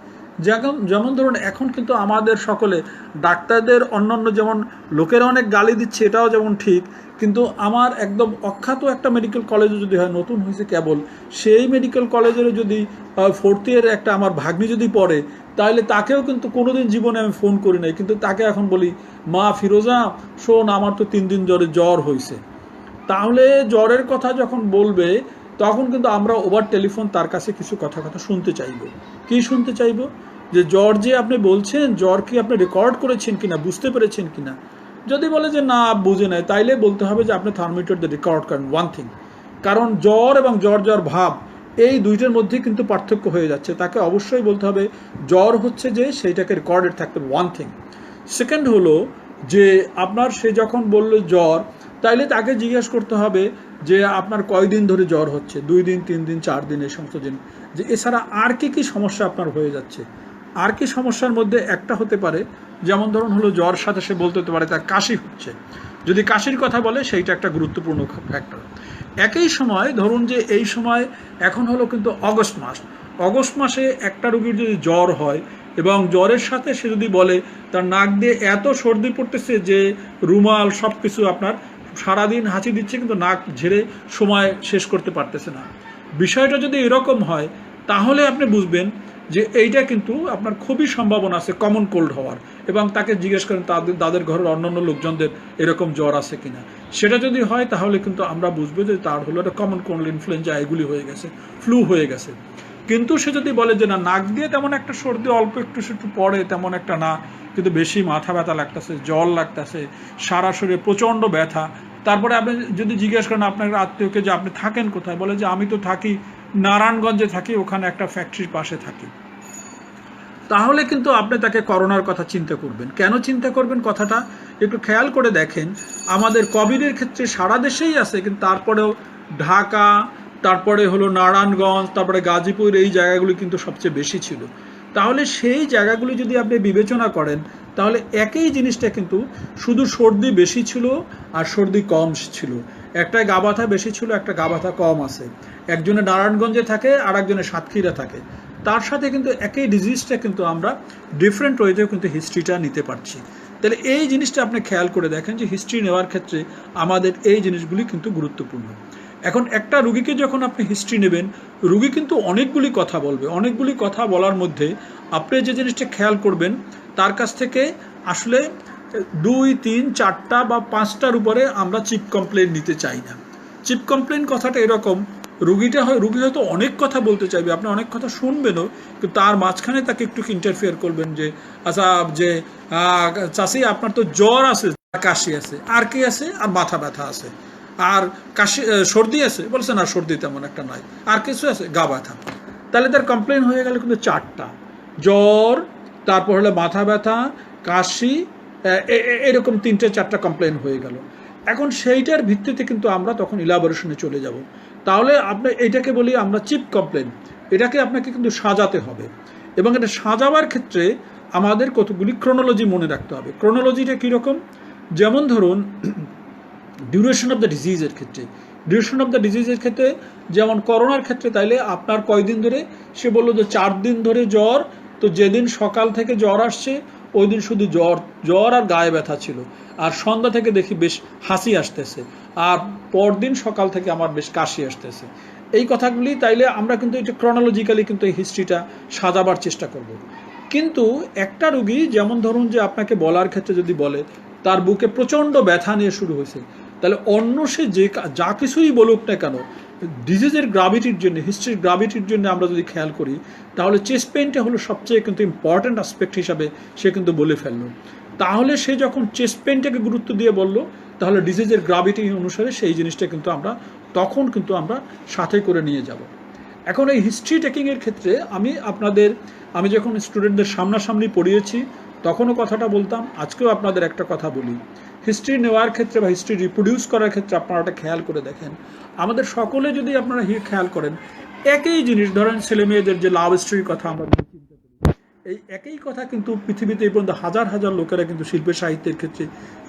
যেমন ধরুন, এখন কিন্তু আমাদের সকলে ডাক্তারদের অন্যান্য যেমন লোকেরা অনেক গালি দিচ্ছে, এটাও যেমন ঠিক, কিন্তু আমার একদম অখ্যাত একটা মেডিকেল কলেজে যদি হয়, নতুন হয়েছে কেবল, সেই মেডিকেল কলেজের যদি 4th ইয়ারে একটা আমার ভাগ্নি যদি পড়ে, তাহলে তাকেও কিন্তু কোনোদিন জীবনে আমি ফোন করি নাই, কিন্তু তাকে এখন বলি, মা ফিরোজা শোন, আমার তো 3 দিন জ্বর হয়েছে। তাহলে জ্বরের কথা যখন বলবে, তখন কিন্তু আমরা ওভার টেলিফোন তার কাছে কিছু কথা শুনতে চাইব। কি শুনতে চাইব? যে জ্বর যে আপনি বলছেন, জ্বর কি আপনি রেকর্ড করেছেন কিনা, বুঝতে পেরেছেন কিনা। যদি বলে যে না বুঝে নেয়, তাইলে বলতে হবে যে আপনি থার্মোমিটার দিয়ে রেকর্ড করেন, ওয়ান থিং। কারণ জ্বর এবং জ্বর ভাব এই দুইটার মধ্যে কিন্তু পার্থক্য হয়ে যাচ্ছে। তাকে অবশ্যই বলতে হবে জ্বর হচ্ছে যে সেইটাকে রেকর্ডেড থাকতে, ওয়ান থিং। সেকেন্ড হলো যে আপনার সে যখন বলল জ্বর, তাইলে তাকে জিজ্ঞেস করতে হবে যে আপনার কয়দিন ধরে জ্বর হচ্ছে, 2 দিন 3 দিন 4 দিন, এই সমস্ত দিন, যে এছাড়া আর কি সমস্যা আপনার হয়ে যাচ্ছে। আর কি সমস্যার মধ্যে একটা হতে পারে, যেমন ধরুন হলো জ্বর সাথে সে বলতে হতে পারে তার কাশি হচ্ছে, যদি কাশির কথা বলে সেইটা একটা গুরুত্বপূর্ণ ফ্যাক্টর। একই সময় ধরুন যে এই সময় এখন হলো কিন্তু অগস্ট মাসে একটা রোগীর যদি জ্বর হয় এবং জ্বরের সাথে সে যদি বলে তার নাক দিয়ে এত সর্দি পড়তেছে যে রুমাল সব কিছু আপনার সারাদিন হাঁচি দিচ্ছে, কিন্তু নাক ঝেড়ে সময় শেষ করতে পারতেছে না, বিষয়টা যদি এরকম হয়, তাহলে আপনি বুঝবেন যে এইটা কিন্তু আপনার খুবই সম্ভাবনা আছে কমন কোল্ড হওয়ার, এবং তাকে জিজ্ঞেস করেন তাদের ঘরের অন্যান্য লোকজনদের এরকম জ্বর আছে কিনা। সেটা যদি হয় তাহলে কিন্তু আমরা বুঝবো যে তার হলো একটা কমন কোল্ড, ইনফ্লুয়েঞ্জা এগুলি হয়ে গেছে, ফ্লু হয়ে গেছে। কিন্তু সে যদি বলে যে না, নাক দিয়ে তেমন একটা সর্দি অল্প একটু পড়ে, তেমন একটা না, কিন্তু বেশি মাথা ব্যথা লাগতেছে, জল লাগতেছে, সারা শরীরে প্রচণ্ড ব্যথা, তারপরে আপনি যদি জিজ্ঞেস করেন আপনার আত্মীয়কে যে আপনি থাকেন কোথায়, বলে যে আমি তো থাকি নারায়ণগঞ্জে থাকি, ওখানে একটা ফ্যাক্টরির পাশে থাকি, তাহলে কিন্তু আপনি তাকে করোনার কথা চিন্তা করবেন। কেন চিন্তা করবেন কথাটা একটু খেয়াল করে দেখেন। আমাদের কোভিডের ক্ষেত্রে সারা দেশেই আছে, কিন্তু তারপরেও ঢাকা, তারপরে হলো নারায়ণগঞ্জ, তারপরে গাজীপুর, এই জায়গাগুলি কিন্তু সবচেয়ে বেশি ছিল। তাহলে সেই জায়গাগুলি যদি আপনি বিবেচনা করেন, তাহলে একই জিনিসটা কিন্তু শুধু সর্দি বেশি ছিল আর সর্দি কম ছিল, একটায় গা ব্যথা বেশি ছিল, একটা গা ব্যথা কম আছে, একজনে নারায়ণগঞ্জে থাকে আর একজনে সাতক্ষীরা থাকে, তার সাথে কিন্তু একই ডিজিজটা কিন্তু আমরা ডিফারেন্ট ওয়েতেও কিন্তু হিস্ট্রিটা নিতে পারছি। তাহলে এই জিনিসটা আপনি খেয়াল করে দেখেন যে হিস্ট্রি নেওয়ার ক্ষেত্রে আমাদের এই জিনিসগুলি কিন্তু গুরুত্বপূর্ণ। এখন একটা রুগীকে যখন আপনি হিস্ট্রি নেবেন, রুগী কিন্তু অনেকগুলি কথা বলবে। অনেকগুলি কথা বলার মধ্যে আপনি যে জিনিসটা খেয়াল করবেন, তার কাছ থেকে আসলে 2, 3, 4টা বা 5টার উপরে আমরা চিপ কমপ্লেন নিতে চাই না। চিপ কমপ্লেন কথাটা এরকম, রুগী হয়তো অনেক কথা বলতে চাইবে, আপনি অনেক কথা শুনবেনও, কিন্তু তার মাঝখানে তাকে একটু ইন্টারফেয়ার করবেন যে আচ্ছা যে চাষি আপনার তো জ্বর আছে, কাশি আছে, আর কি আছে, আর মাথা ব্যথা আছে, আর কাশি সর্দি আছে, বলছে না সর্দি তেমন একটা নাই, আর কিছু আছে, গা ব্যথা। তাহলে তার কমপ্লেন হয়ে গেল কিন্তু 4টা, জ্বর, তারপর হলো মাথা ব্যথা, কাশি, এরকম 3টে 4টা কমপ্লেন হয়ে গেল। এখন সেইটার ভিত্তিতে কিন্তু আমরা তখন ইলাবোরেশনে চলে যাব। তাহলে আপনি এইটাকে বলি আমরা চিপ কমপ্লেন। এটাকে আপনাকে কিন্তু সাজাতে হবে, এবং এটা সাজাবার ক্ষেত্রে আমাদের কতগুলি ক্রোনোলজি মনে রাখতে হবে। ক্রোনোলজিটা কীরকম? যেমন ধরুন ডিউরেশন অফ দ্য ডিজিজের ক্ষেত্রে, যেমন করোনার ক্ষেত্রে, তাইলে আপনার কয়দিন ধরে, সে বললো যে 4 দিন ধরে জ্বর, তো যেদিন সকাল থেকে জ্বর আসছে ওই দিন শুধু জ্বর আর গায়ে ব্যথা ছিল, আর সন্ধ্যা থেকে দেখি বেশ হাসি আসতেছে, আর পরদিন সকাল থেকে আমার বেশ কাশি আসতেছে। এই কথাগুলি তাইলে আমরা কিন্তু এটা ক্রনোলজিক্যালি কিন্তু এই হিস্ট্রিটা সাজাবার চেষ্টা করব। কিন্তু একটা রুগী যেমন ধরুন যে আপনাকে বলার ক্ষেত্রে যদি বলে তার বুকে প্রচণ্ড ব্যথা নিয়ে শুরু হয়েছে, তাহলে অন্য সে যা কিছুই বলুক না কেন, ডিজিজের গ্রাভিটির জন্য, হিস্ট্রির গ্রাভিটির জন্য আমরা যদি খেয়াল করি, তাহলে চেস্ট পেইনটা হলো সবচেয়ে কিন্তু ইম্পর্ট্যান্ট অ্যাসপেক্ট হিসাবে সে কিন্তু বলে ফেললো। তাহলে সে যখন চেস্ট পেইনটাকে গুরুত্ব দিয়ে বললো, তাহলে ডিজিজের গ্রাভিটি অনুসারে সেই জিনিসটা কিন্তু আমরা তখন কিন্তু আমরা সাথে করে নিয়ে যাব। এখন এই হিস্ট্রি টেকিংয়ের ক্ষেত্রে আমি যখন স্টুডেন্টদের সামনাসামনি পড়িয়েছি তখনও কথাটা বলতাম, আজকেও আপনাদের একটা কথা বলি। হিস্ট্রি নেওয়ার ক্ষেত্রে বা হিস্ট্রি রিপ্রোডিউস করার ক্ষেত্রে আপনারা একটা খেয়াল করে দেখেন, আমাদের সকলে যদি আপনারা খেয়াল করেন, একই জিনিস, ধরেন ছেলে মেয়েদের যে লাভ স্টোরির কথা আমরা চিন্তা করি, এই একই কথা কিন্তু পৃথিবীতে এই পর্যন্ত হাজার হাজার লোকেরা কিন্তু শিল্পের সাহিত্যের ক্ষেত্রে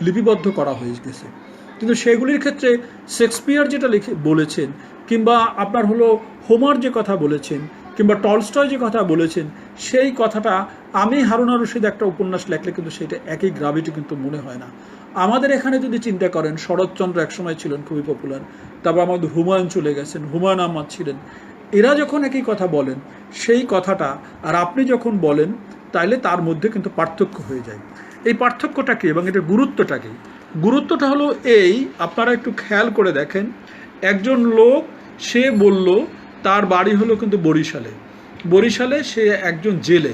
লিপিবদ্ধ করা হয়ে গেছে। কিন্তু সেগুলির ক্ষেত্রে শেক্সপিয়ার যেটা বলেছেন, কিংবা আপনার হলো হোমার যে কথা বলেছেন, কিংবা টলস্টয় যে কথা বলেছেন, সেই কথাটা আমি হারুন আর রশিদ একটা উপন্যাস লেখলে কিন্তু সেটা একই গ্রাভিটি কিন্তু মনে হয় না। আমাদের এখানে যদি চিন্তা করেন, শরৎচন্দ্র একসময় ছিলেন খুবই পপুলার, তারপর আমাদের হুমায়ুন চলে গেছেন, হুমায়ুন আহমদ ছিলেন, এরা যখন একই কথা বলেন, সেই কথাটা আর আপনি যখন বলেন, তাইলে তার মধ্যে কিন্তু পার্থক্য হয়ে যায়। এই পার্থক্যটা কি এবং এটার গুরুত্বটা কি? গুরুত্বটা হলো এই, আপনারা একটু খেয়াল করে দেখেন, একজন লোক সে বলল তার বাড়ি হলো কিন্তু বরিশালে সে একজন জেলে,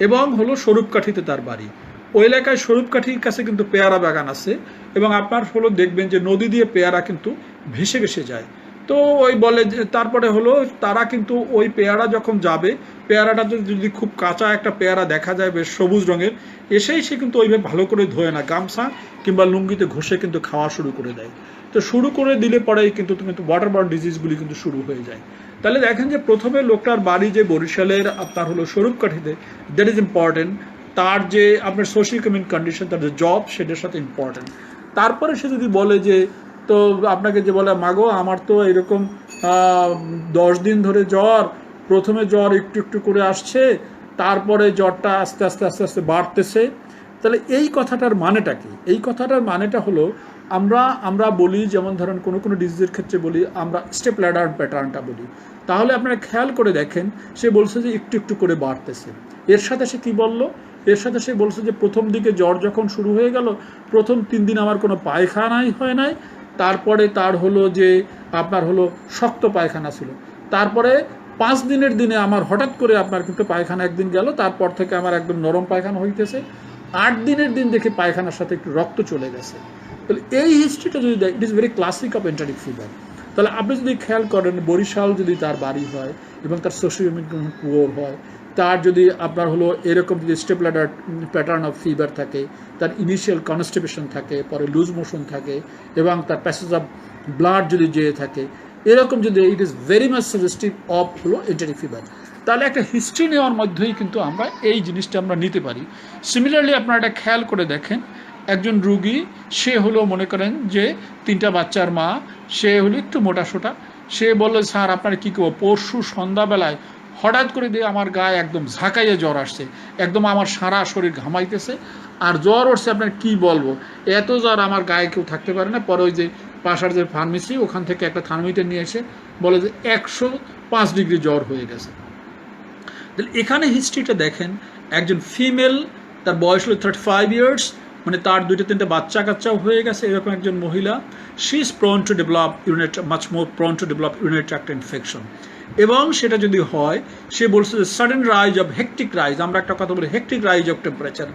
এবং হলো স্বরূপকাঠিতে তার বাড়ি। ওই এলাকায় স্বরূপকাঠির কাছে কিন্তু পেয়ারা বাগান আছে, এবং আপনার হলো দেখবেন যে নদী দিয়ে পেয়ারা কিন্তু ভেসে ভেসে যায়। তো ওই বলে যে তারপরে হলো তারা কিন্তু ওই পেয়ারা যখন যাবে, পেয়ারাটা যদি খুব কাঁচা একটা পেয়ারা দেখা যায় বেশ সবুজ রঙের, এসেই সে কিন্তু ওইভাবে ভালো করে ধোয় না, গামছা কিংবা লুঙ্গিতে ঘষে কিন্তু খাওয়া শুরু করে দেয়। তো শুরু করে দিলে পরেই কিন্তু ওয়াটারবর্ন ডিজিজগুলি কিন্তু শুরু হয়ে যায়। তাহলে দেখেন যে প্রথমে লোকটার বাড়ি যে বরিশালের আপনার হলো স্বরূপকাঠিতে, দ্যাট ইজ ইম্পর্টেন্ট। তার যে আপনার সোশিও ইকোনমিক কন্ডিশন, তার যে জব, সেটার সাথে ইম্পর্টেন্ট। তারপরে সে যদি বলে যে, তো আপনাকে যে বলে মাগো আমার তো এরকম 10 দিন ধরে জ্বর, প্রথমে জ্বর একটু একটু করে আসছে, তারপরে জ্বরটা আস্তে আস্তে আস্তে আস্তে বাড়তেছে, তাহলে এই কথাটার মানেটা কি? এই কথাটার মানেটা হলো আমরা বলি, যেমন ধরেন কোনো কোনো ডিজিজের ক্ষেত্রে বলি আমরা স্টেপ ল্যাডার প্যাটার্নটা বলি। তাহলে আপনারা খেয়াল করে দেখেন, সে বলছে যে একটু একটু করে বাড়তেছে। এর সাথে সে কি বলল? এর সাথে সে বলছে যে প্রথম দিকে জ্বর যখন শুরু হয়ে গেল, প্রথম 3 দিন আমার কোনো পায়খানাই হয় নাই, তারপরে তার হলো যে আপনার হলো শক্ত পায়খানা ছিল, তারপরে 5 দিনের দিনে আমার হঠাৎ করে আপনার কিন্তু পায়খানা একদিন গেল, তারপর থেকে আমার একদম নরম পায়খানা হইতেছে, 8 দিনের দিন দেখে পায়খানার সাথে একটু রক্ত চলে গেছে। তাহলে এই হিস্ট্রিটা যদি দেয়, it is very classic of enteric fever. তাহলে আপনি যদি খেয়াল করেন, বরিশাল যদি তার বাড়ি হয় এবং তার সোশিওইকোনমিক পুয়ার হয়, তার যদি আপনার হলো এরকম যদি step ladder pattern of fever থাকে, তার ইনিশিয়াল কনস্টিপেশন থাকে, পরে লুজ মোশন থাকে, এবং তার প্যাসেজ অফ ব্লাড যদি যেয়ে থাকে, এরকম যদি, it is very much suggestive of হলো এন্টারিক ফিভার। তাহলে একটা হিস্ট্রি নেওয়ার মধ্যেই কিন্তু আমরা এই জিনিসটা আমরা নিতে পারি। সিমিলারলি আপনারা এটা খেয়াল করে দেখেন, একজন রুগী, সে হলো মনে করেন যে 3টা বাচ্চার মা, সে হলো একটু মোটাসোটা, সে বললো স্যার আপনার কী করবো, পরশু সন্ধ্যাবেলায় হঠাৎ করে দিয়ে আমার গায়ে একদম ঝাঁকাইয়ে জ্বর আসছে, একদম আমার সারা শরীর ঘামাইতেছে, আর জ্বর উঠছে, আপনার কি বলবো, এত জ্বর আমার গায়ে কেউ থাকতে পারে না। পরে ওই যে পাশার যে ফার্মেসি ওখান থেকে একটা থার্মোমিটার নিয়ে এসে বলে যে 105 ডিগ্রি জ্বর হয়ে গেছে। তাহলে এখানে হিস্ট্রিটা দেখেন, একজন ফিমেল, তার বয়স হলো 35 ইয়ার্স, মানে তার 2-3 বাচ্চা কাচ্চাও হয়ে গেছে, এরকম একজন মহিলা, she is prone to develop much more prone to develop urinary tract infection. এবং সেটা যদি হয়, সে বলছে যে sudden rise of hectic rise, আমরা একটা কথা বলি হেকটিক রাইজ অফ টেম্পারেচার।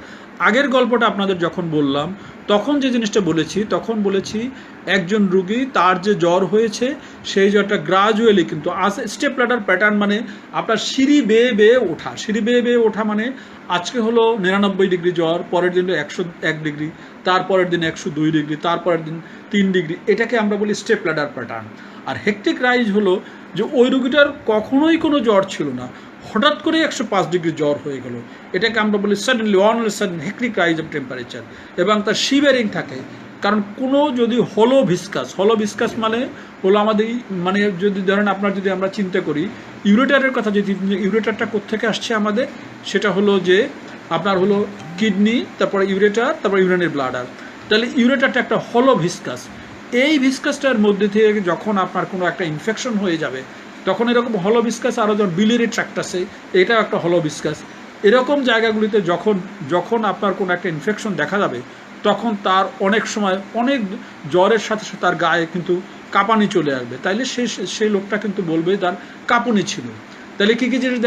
আগের গল্পটা আপনাদের যখন বললাম তখন যে জিনিসটা বলেছি, তখন বলেছি একজন রুগী তার যে জ্বর হয়েছে সেই জ্বরটা গ্রাজুয়ালি কিন্তু স্টেপ ল্যাডার প্যাটার্ন, মানে আপনার সিঁড়ি বেয়ে বেয়ে ওঠা, সিঁড়ি বেয়ে বেয়ে ওঠা, মানে আজকে হলো 99 ডিগ্রি জ্বর, পরের দিন 101 ডিগ্রি, তারপরের দিন 102 ডিগ্রি, তারপরের দিন 3 ডিগ্রি, এটাকে আমরা বলি স্টেপ ল্যাডার প্যাটার্ন। আর হেকটিক রাইজ হলো যে ওই রুগীটার কখনোই কোনো জ্বর ছিল না, হঠাৎ করে 105 ডিগ্রি জ্বর হয়ে গেল, এটাকে আমরা বলি suddenly sudden hectic rise of temperature. এবং তার শিভারিং থাকে, কারণ কোনো যদি হলো ভিসকাস মানে হলো আমাদের, মানে যদি ধরেন আপনার, যদি আমরা চিন্তা করি ইউরেটারের কথা, যদি ইউরেটারটা কোত্থেকে আসছে আমাদের, সেটা হলো যে আপনার হলো কিডনি, তারপরে ইউরেটার, তারপরে ইউরিনারি ব্লাডার। তাহলে ইউরেটারটা একটা হলো ভিসকাস, এই ভিসকাসটার মধ্যে থেকে যখন আপনার কোনো একটা ইনফেকশন হয়ে যাবে তখন এরকম হলো ভিসকাস, আরও যখন বিলিয়ারি ট্র্যাক্ট আছে এটাও একটা হলো ভিসকাস, এরকম জায়গাগুলিতে যখন আপনার কোনো একটা ইনফেকশন দেখা যাবে তখন তার অনেক সময় অনেক জ্বরের সাথে সাথে তার গায়ে কিন্তু কাঁপানি চলে আসবে, তাইলে সেই লোকটা কিন্তু বলবে তার কাঁপুনি ছিল। তাহলে কী কী জিনিস,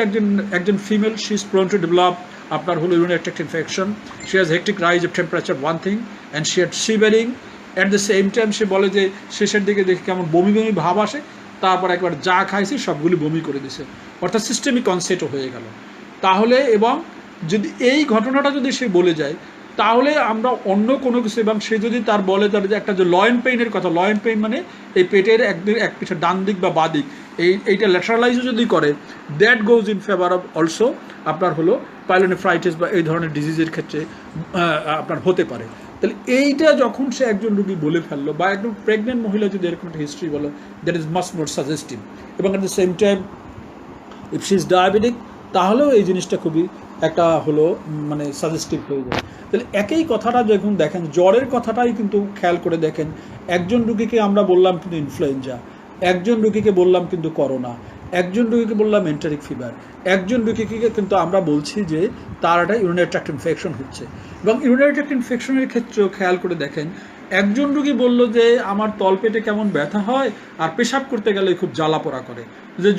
একজন female, she is prone to develop আপনার হলো urinary tract infection, she has hectic rise of temperature one thing, and she had shivering at the same time. সে বলে যে শেষের দিকে দেখে কেমন বমি বমি ভাব আসে, তারপর একবার যা খাইছে সবগুলি বমি করে দিছে, অর্থাৎ সিস্টেমিক অনসেটও হয়ে গেল। তাহলে এবং যদি এই ঘটনাটা যদি সে বলে যায় তাহলে আমরা অন্য কোনো কিছু, এবং সে যদি তার বলে তার যে একটা যে লয়েন পেইনের কথা, লয়েন পেইন মানে এই পেটের এক পিঠে ডান দিক বা বাঁ দিক, এইটা ল্যাটারালাইজও যদি করে, that goes in favour of also আপনার হলো পাইলোনেফ্রাইটিস বা এই ধরনের ডিজিজের ক্ষেত্রে আপনার হতে পারে। তাহলে এইটা যখন সে একজন রুগী বলে ফেললো, বা একদম প্রেগনেন্ট মহিলা যদি এরকম একটা হিস্ট্রি বলো, that is much more suggestive. এবং at the same time if she is diabetic, তাহলেও এই জিনিসটা খুবই একটা হলো মানে সাজেস্টিভ হয়ে যায়। তাহলে একই কথাটা যখন দেখেন, জ্বরের কথাটাই কিন্তু খেয়াল করে দেখেন, একজন রুগীকে আমরা বললাম কিন্তু ইনফ্লুয়েঞ্জা, একজন রুগীকে বললাম কিন্তু করোনা, একজন রুগীকে বললাম এন্টারিক ফিভার, একজন রুগীকে কিন্তু আমরা বলছি যে তার একটা ইউরিনারি ট্র্যাক্ট ইনফেকশন হচ্ছে। এবং ইউরিনারি ট্র্যাক্ট ইনফেকশনের ক্ষেত্রেও খেয়াল করে দেখেন, একজন রুগী বললো যে আমার তলপেটে কেমন ব্যথা হয় আর পেশাব করতে গেলে খুব জ্বালা পোড়া করে, যে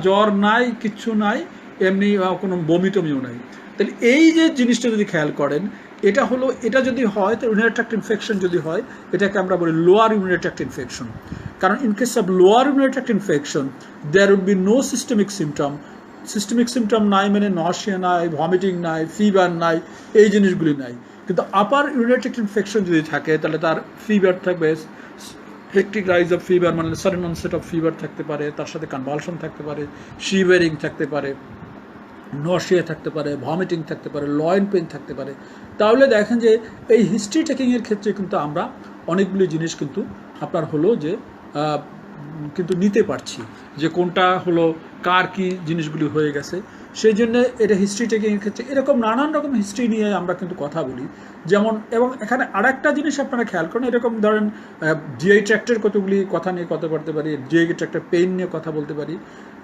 জ্বর নাই, কিচ্ছু নাই, এমনি কোনো বমি টমিও নাই। তাহলে এই যে জিনিসটা যদি খেয়াল করেন, এটা যদি হয়, তো ইউরিনারি ট্র্যাক্ট ইনফেকশন যদি হয়, এটাকে আমরা বলি লোয়ার ইউরিনারি ট্র্যাক্ট ইনফেকশন। কারণ in case of lower urinary tract infection there will be no systemic symptom নাই, মানে নশিয়া নাই, ভমিটিং নাই, ফিভার নাই, এই জিনিসগুলি নাই। কিন্তু আপার ইউরিনারি ট্র্যাক্ট ইনফেকশন যদি থাকে তাহলে তার ফিভার থাকবে, হেকটিক রাইজ অফ ফিভার মানে সাডেন অনসেট অফ ফিভার থাকতে পারে, তার সাথে কনভালশন থাকতে পারে, শিভারিং থাকতে পারে, নশিয়া থাকতে পারে, ভমিটিং থাকতে পারে, লয়েন পেইন থাকতে পারে। তাহলে দেখেন যে এই হিস্ট্রি টেকিংয়ের ক্ষেত্রে কিন্তু আমরা অনেকগুলি জিনিস কিন্তু আপনার হলো যে কিন্তু নিতে পারছি, যে কোনটা হলো কার কী জিনিসগুলি হয়ে গেছে। সেই জন্য এটা হিস্ট্রি টেকিংয়ের ক্ষেত্রে এরকম নানান রকম হিস্ট্রি নিয়ে আমরা কিন্তু কথা বলি। যেমন, এবং এখানে আরেকটা জিনিস আপনারা খেয়াল করেন, এরকম ধরেন জিআই ট্র্যাক্টের কতগুলি কথা নিয়ে কথা বলতে পারি, জিআই ট্র্যাক্টের পেইন নিয়ে কথা বলতে পারি,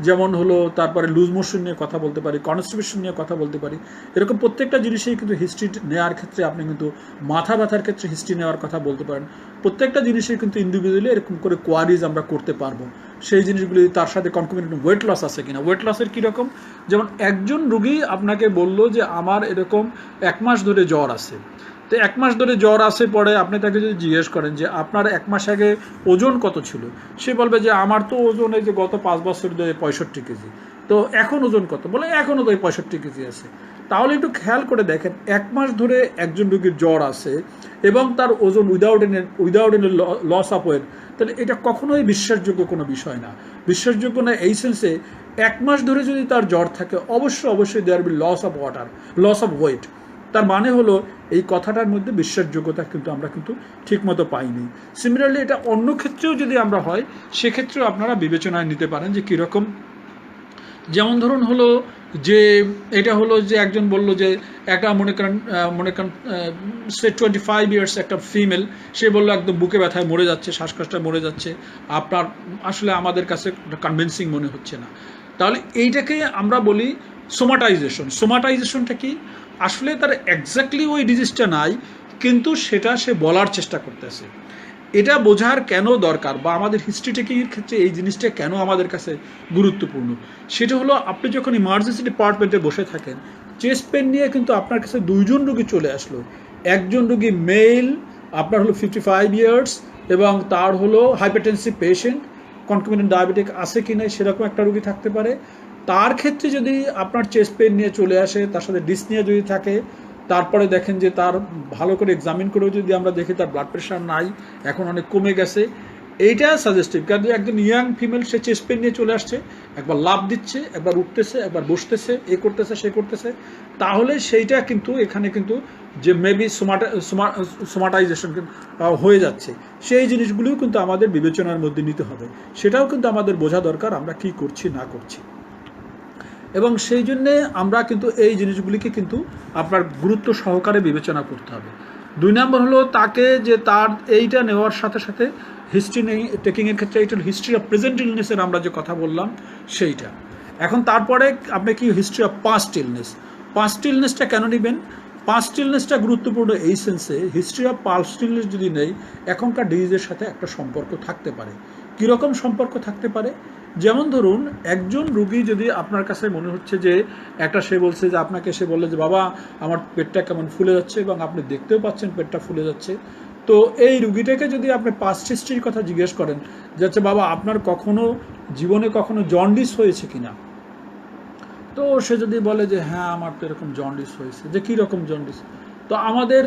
যেমন হলো তারপরে লুজ মোশন নিয়ে কথা বলতে পারি, কনস্টিপেশন নিয়ে কথা বলতে পারি। এরকম প্রত্যেকটা জিনিসেই কিন্তু হিস্ট্রি নেওয়ার ক্ষেত্রে আপনি কিন্তু মাথা ব্যথার ক্ষেত্রে হিস্ট্রি নেওয়ার কথা বলতে পারেন। প্রত্যেকটা জিনিসেই কিন্তু ইন্ডিভিজুয়ালি এরকম করে কোয়ারিজ আমরা করতে পারবো। সেই জিনিসগুলি তার সাথে কনকমিনেন্ট ওয়েট লস আছে কিনা, ওয়েট লসের কীরকম, যেমন একজন রুগী আপনাকে বললো যে আমার এরকম 1 মাস ধরে জ্বর আছে, তো 1 মাস ধরে জ্বর আসে, পরে আপনি তাকে যদি জিজ্ঞেস করেন যে আপনার 1 মাস আগে ওজন কত ছিল, সে বলবে যে আমার তো ওজন এই যে গত 5 বছর ধরে 65 কেজি, তো এখন ওজন কত, বলে এখনও তো 65 কেজি আছে। তাহলে একটু খেয়াল করে দেখেন, 1 মাস ধরে একজন রুগীর জ্বর আছে এবং তার ওজন without any loss of weight, তাহলে এটা কখনোই বিশ্বাসযোগ্য কোনো বিষয় না। বিশ্বাসযোগ্য না এই সেন্সে, 1 মাস ধরে যদি তার জ্বর থাকে অবশ্যই there be loss of weight. তার মানে হলো এই কথাটার মধ্যে বিশ্বাসযোগ্যতা কিন্তু আমরা কিন্তু ঠিকমতো পাইনি। সিমিলারলি এটা অন্য ক্ষেত্রেও যদি আমরা হয়, সেক্ষেত্রেও আপনারা বিবেচনায় নিতে পারেন যে কীরকম। যেমন ধরুন হলো যে এটা হলো যে একজন বলল যে একটা মনে করেন সে 25 ইয়ার্স একটা ফিমেল, সে বললো একদম বুকে ব্যথায় মরে যাচ্ছে, শ্বাসকষ্টে মরে যাচ্ছে, আপনার আসলে আমাদের কাছে কনভিন্সিং মনে হচ্ছে না। তাহলে এইটাকে আমরা বলি সোমাটাইজেশন। সোমাটাইজেশনটা কি? আসলে তার এক্স্যাক্টলি ওই ডিজিজটা নাই, কিন্তু সেটা সে বলার চেষ্টা করতেছে। এটা বোঝার কেন দরকার, বা আমাদের হিস্ট্রি টেকিংয়ের ক্ষেত্রে এই জিনিসটা কেন আমাদের কাছে গুরুত্বপূর্ণ, সেটা হলো আপনি যখন ইমার্জেন্সি ডিপার্টমেন্টে বসে থাকেন, চেস্ট পেন নিয়ে কিন্তু আপনার কাছে দুইজন রোগী চলে আসলো। একজন রোগী মেল, আপনার হলো 55 ইয়ার্স, এবং তার হলো হাইপারটেনসিভ পেশেন্ট, কনকমিনেন্ট ডায়াবেটিক আছে কি না সেরকম একটা রোগী থাকতে পারে। তার ক্ষেত্রে যদি আপনার চেস্ট পেন নিয়ে চলে আসে, তার সাথে ডিসনিয়া যদি থাকে, তারপরে দেখেন যে তার ভালো করে এক্সামিন করেও যদি আমরা দেখি তার ব্লাড প্রেশার নাই, এখন অনেক কমে গেছে, এইটা সাজেস্টিভ। কারণ একজন ইয়াং ফিমেল সে চেস্ট পেন নিয়ে চলে আসছে, একবার লাফ দিচ্ছে, একবার উঠতেছে, একবার বসতেছে, এ করতেছে সে করতেছে, তাহলে সেইটা কিন্তু এখানে কিন্তু যে মেবি সোমাটাইজেশন হয়ে যাচ্ছে, সেই জিনিসগুলিও কিন্তু আমাদের বিবেচনার মধ্যে নিতে হবে। সেটাও কিন্তু আমাদের বোঝা দরকার আমরা কি করছি না করছি, এবং সেই জন্যে আমরা কিন্তু এই জিনিসগুলিকে কিন্তু আপনার গুরুত্ব সহকারে বিবেচনা করতে হবে। 2 নম্বর হলো তাকে যে তার এইটা নেওয়ার সাথে সাথে হিস্ট্রি টেকিংয়ের ক্ষেত্রে এইটা হিস্ট্রি অফ প্রেজেন্ট ইলনেসের আমরা যে কথা বললাম সেইটা। এখন তারপরে আপনি কি history of past illness, past ইলনেসটা কেন নেবেন? পাস্ট ইলনেসটা গুরুত্বপূর্ণ এই সেন্সে, হিস্ট্রি অফ পাস্ট ইলনেস যদি নেই, এখনকার ডিজিজের সাথে একটা সম্পর্ক থাকতে পারে। কীরকম সম্পর্ক থাকতে পারে? যেমন ধরুন একজন রুগী যদি আপনার কাছে মনে হচ্ছে যে একটা, সে বলছে যে আপনাকে, সে বললে যে বাবা আমার পেটটা কেমন ফুলে যাচ্ছে, এবং আপনি দেখতেও পাচ্ছেন পেটটা ফুলে যাচ্ছে, তো এই রুগীটাকে যদি আপনি পাস্ট হিস্ট্রির কথা জিজ্ঞেস করেন যে আচ্ছা বাবা আপনার কখনো জীবনে কখনো জন্ডিস হয়েছে কিনা, তো সে যদি বলে যে হ্যাঁ আমার তো এরকম জন্ডিস হয়েছে, যে কী রকম জন্ডিস, তো আমাদের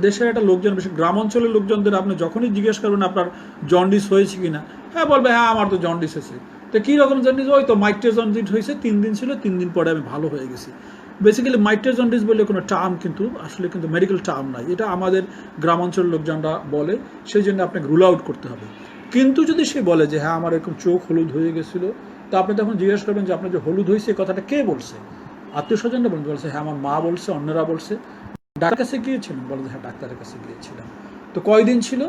দেশের একটা লোকজন, বেশি গ্রাম অঞ্চলের লোকজনদের আপনি যখনই জিজ্ঞেস করবেন আপনার জন্ডিস হয়েছে কিনা, হ্যাঁ বলবে হ্যাঁ আমার তো জন্ডিস হয়েছে। তো কী রকম জন্ডিস? ওই তো মাইট্রে জন্ডিস হয়েছে, 3 দিন ছিল, 3 দিন পরে আমি ভালো হয়ে গেছি। বেসিক্যালি মাইট্রে জন্ডিস বলে কোনো টার্ম কিন্তু আসলে কিন্তু মেডিকেল টার্ম নাই, এটা আমাদের গ্রাম অঞ্চলের লোকজনরা বলে, সেই জন্য আপনাকে রুল আউট করতে হবে। কিন্তু যদি সে বলে যে হ্যাঁ আমার এরকম চোখ হলুদ হয়ে গেছিলো, তো আপনি তখন জিজ্ঞেস করবেন যে আপনার যে হলুদ হয়েছে এই কথাটা কে বলছে? আত্মীয় স্বজনরা বলছে হ্যাঁ আমার মা বলছে, অন্যরা বলছে। ডাক্তার কাছে গিয়েছিলেন? বলে যে হ্যাঁ ডাক্তারের কাছে গিয়েছিলাম। তো কয়দিন ছিল?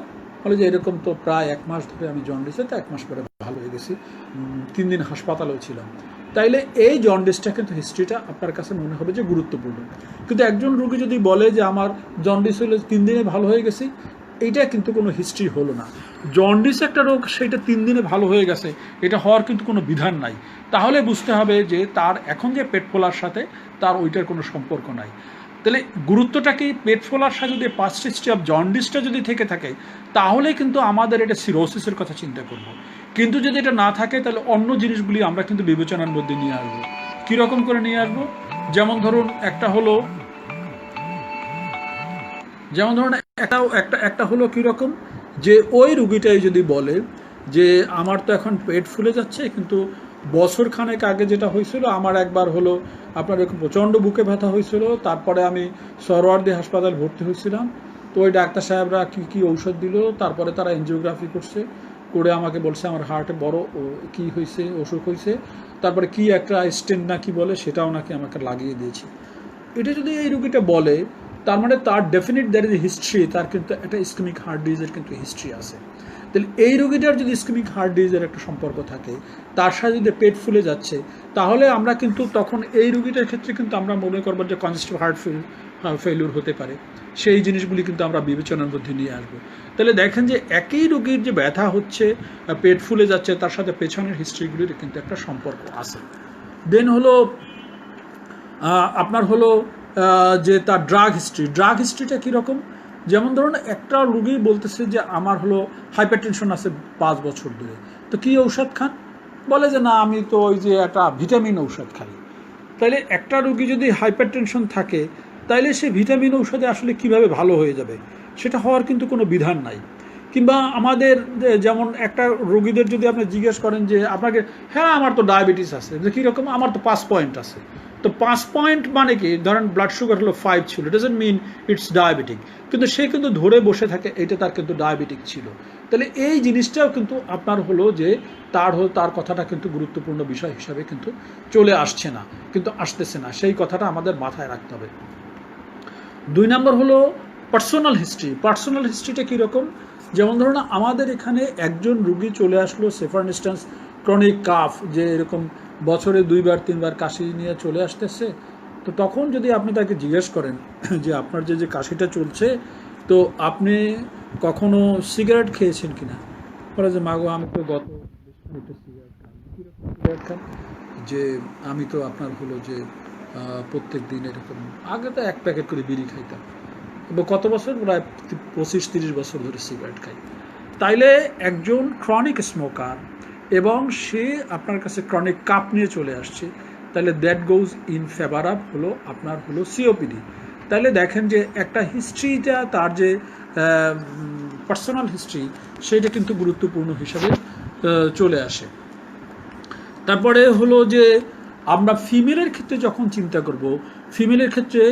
বলে যে এরকম তো প্রায় 1 মাস ধরে আমি জন্ডিসে, তো 1 মাস পরে ভালো হয়ে গেছি, 3 দিন হাসপাতালেও ছিলাম। তাইলে এই জন্ডিসটা কিন্তু হিস্ট্রিটা আপনার কাছে মনে হবে যে গুরুত্বপূর্ণ। কিন্তু একজন রোগী যদি বলে যে আমার জন্ডিস হলে 3 দিনে ভালো হয়ে গেছি, এইটা কিন্তু কোনো হিস্ট্রি হলো না। জন্ডিস একটা রোগ, সেইটা 3 দিনে ভালো হয়ে গেছে, এটা হওয়ার কিন্তু কোনো বিধান নাই। তাহলে বুঝতে হবে যে তার এখন যে পেট ফোলার সাথে তার ওইটার কোনো সম্পর্ক নাই। তাহলে গুরুত্বটা কি? পেট ফোলার সাথে যদি পাস্ট হিস্ট্রি অফ জন্ডিসটা যদি থেকে থাকে, তাহলে কিন্তু আমাদের এটা সিরোসিসের কথা চিন্তা করব। কিন্তু যদি এটা না থাকে, তাহলে অন্য জিনিসগুলি আমরা কিন্তু বিবেচনার মধ্যে নিয়ে আসবো। কীরকম করে নিয়ে আসবো? যেমন ধরুন একটা হলো কীরকম, যে ওই রুগীটাই যদি বলে যে আমার তো এখন পেট ফুলে যাচ্ছে, কিন্তু বছরখানেক আগে যেটা হয়েছিল আমার একবার হলো আপনার এরকম প্রচণ্ড বুকে ব্যথা হয়েছিল, তারপরে আমি সরওয়ার্দী হাসপাতাল ভর্তি হয়েছিলাম, তো ওই ডাক্তার সাহেবরা কী ঔষধ দিল, তারপরে তারা এনজিওগ্রাফি করে আমাকে বলছে আমার হার্টে বড় কি হয়েছে, অসুখ হয়েছে, তারপরে কি একটা স্টেন্ট না কি বলে সেটাও নাকি আমাকে লাগিয়ে দিয়েছে। এটা যদি এই রুগীটা বলে, তার মানে তার ডেফিনিট দ্যার ইজ হিস্ট্রি, তার কিন্তু একটা ইসকেমিক হার্ট ডিজিজের কিন্তু হিস্ট্রি আছে। তাহলে এই রোগীটার যদি ইসকেমিক হার্ট ডিজিজের একটা সম্পর্ক থাকে, তার সাথে যদি পেট ফুলে যাচ্ছে, তাহলে আমরা কিন্তু তখন এই রোগীটার ক্ষেত্রে কিন্তু আমরা মনে করবো যে কনজেস্টিভ হার্ট ফেলিউর হতে পারে। সেই জিনিসগুলি কিন্তু আমরা বিবেচনার মধ্যে নিয়ে আসবো। তাহলে দেখেন যে একই রোগীর যে ব্যথা হচ্ছে, পেট ফুলে যাচ্ছে, তার সাথে পেছনের হিস্ট্রিগুলির কিন্তু একটা সম্পর্ক আছে। দেন হলো আপনার হলো যে তার ড্রাগ হিস্ট্রিটা কীরকম? যেমন ধরুন একটা রুগী বলতেছে যে আমার হলো হাইপারটেনশন আছে 5 বছর ধরে, তো কী ঔষধ খান? বলে যে না আমি তো ওই যে একটা ভিটামিন ঔষধ খাই। তাইলে একটা রুগী যদি হাইপারটেনশন থাকে, তাইলে সে ভিটামিন ঔষধে আসলে কিভাবে ভালো হয়ে যাবে? সেটা হওয়ার কিন্তু কোনো বিধান নাই। কিংবা আমাদের যেমন একটা রোগীদের যদি আপনি জিজ্ঞেস করেন যে আপনাকে, হ্যাঁ আমার তো ডায়াবেটিস আছে, যে কীরকম? আমার তো 5 পয়েন্ট আছে। তো 5 পয়েন্ট মানে কি, ধরেন ব্লাড সুগার হলো 5 ছিল, ডাজন্ট মিন ইটস ডায়াবেটিক, কিন্তু সে কিন্তু ধরে বসে থাকে এটা তার কিন্তু ডায়াবেটিক ছিল। তাহলে এই জিনিসটাও কিন্তু আপনার হলো যে তার কথাটা কিন্তু গুরুত্বপূর্ণ বিষয় হিসাবে কিন্তু চলে আসছে না, কিন্তু আসতেছে না, সেই কথাটা আমাদের মাথায় রাখতে হবে। 2 নম্বর হলো পার্সোনাল হিস্ট্রি। পার্সোনাল হিস্ট্রিটা কীরকম, যেমন ধরুন আমাদের এখানে একজন রুগী চলে আসলো, সে ফর ইনস্ট্যান্স ক্রনিক কাফ, যে এরকম বছরে 2বার 3বার কাশি নিয়ে চলে আসতেছে। তো তখন যদি আপনি তাকে জিজ্ঞেস করেন যে আপনার যে কাশিটা চলছে, তো আপনি কখনো সিগারেট খেয়েছেন কিনা, বলে যে মাগো আমি তো গত সিগারেট খান। কীরকম সিগারেট খান, যে আমি তো আপনার হলো যে প্রত্যেক দিন এরকম, আগে তো 1 প্যাকেট করে বিড়ি খাইতাম, এবং কত বছর, প্রায় 25-30 বছর ধরে সিগারেট খাই। তাইলে একজন ক্রনিক স্মোকার এবং সে আপনার কাছে ক্রনিক কাপ নিয়ে চলে আসছে, তাহলে that goes in favour of হলো আপনার হলো সিওপিডি। তাহলে দেখেন যে একটা হিস্ট্রিটা, তার যে পার্সোনাল হিস্ট্রি, সেইটা কিন্তু গুরুত্বপূর্ণ হিসাবে চলে আসে। তারপরে হলো যে আমরা ফিমেলের ক্ষেত্রে যখন চিন্তা করব, ফিমেলের ক্ষেত্রে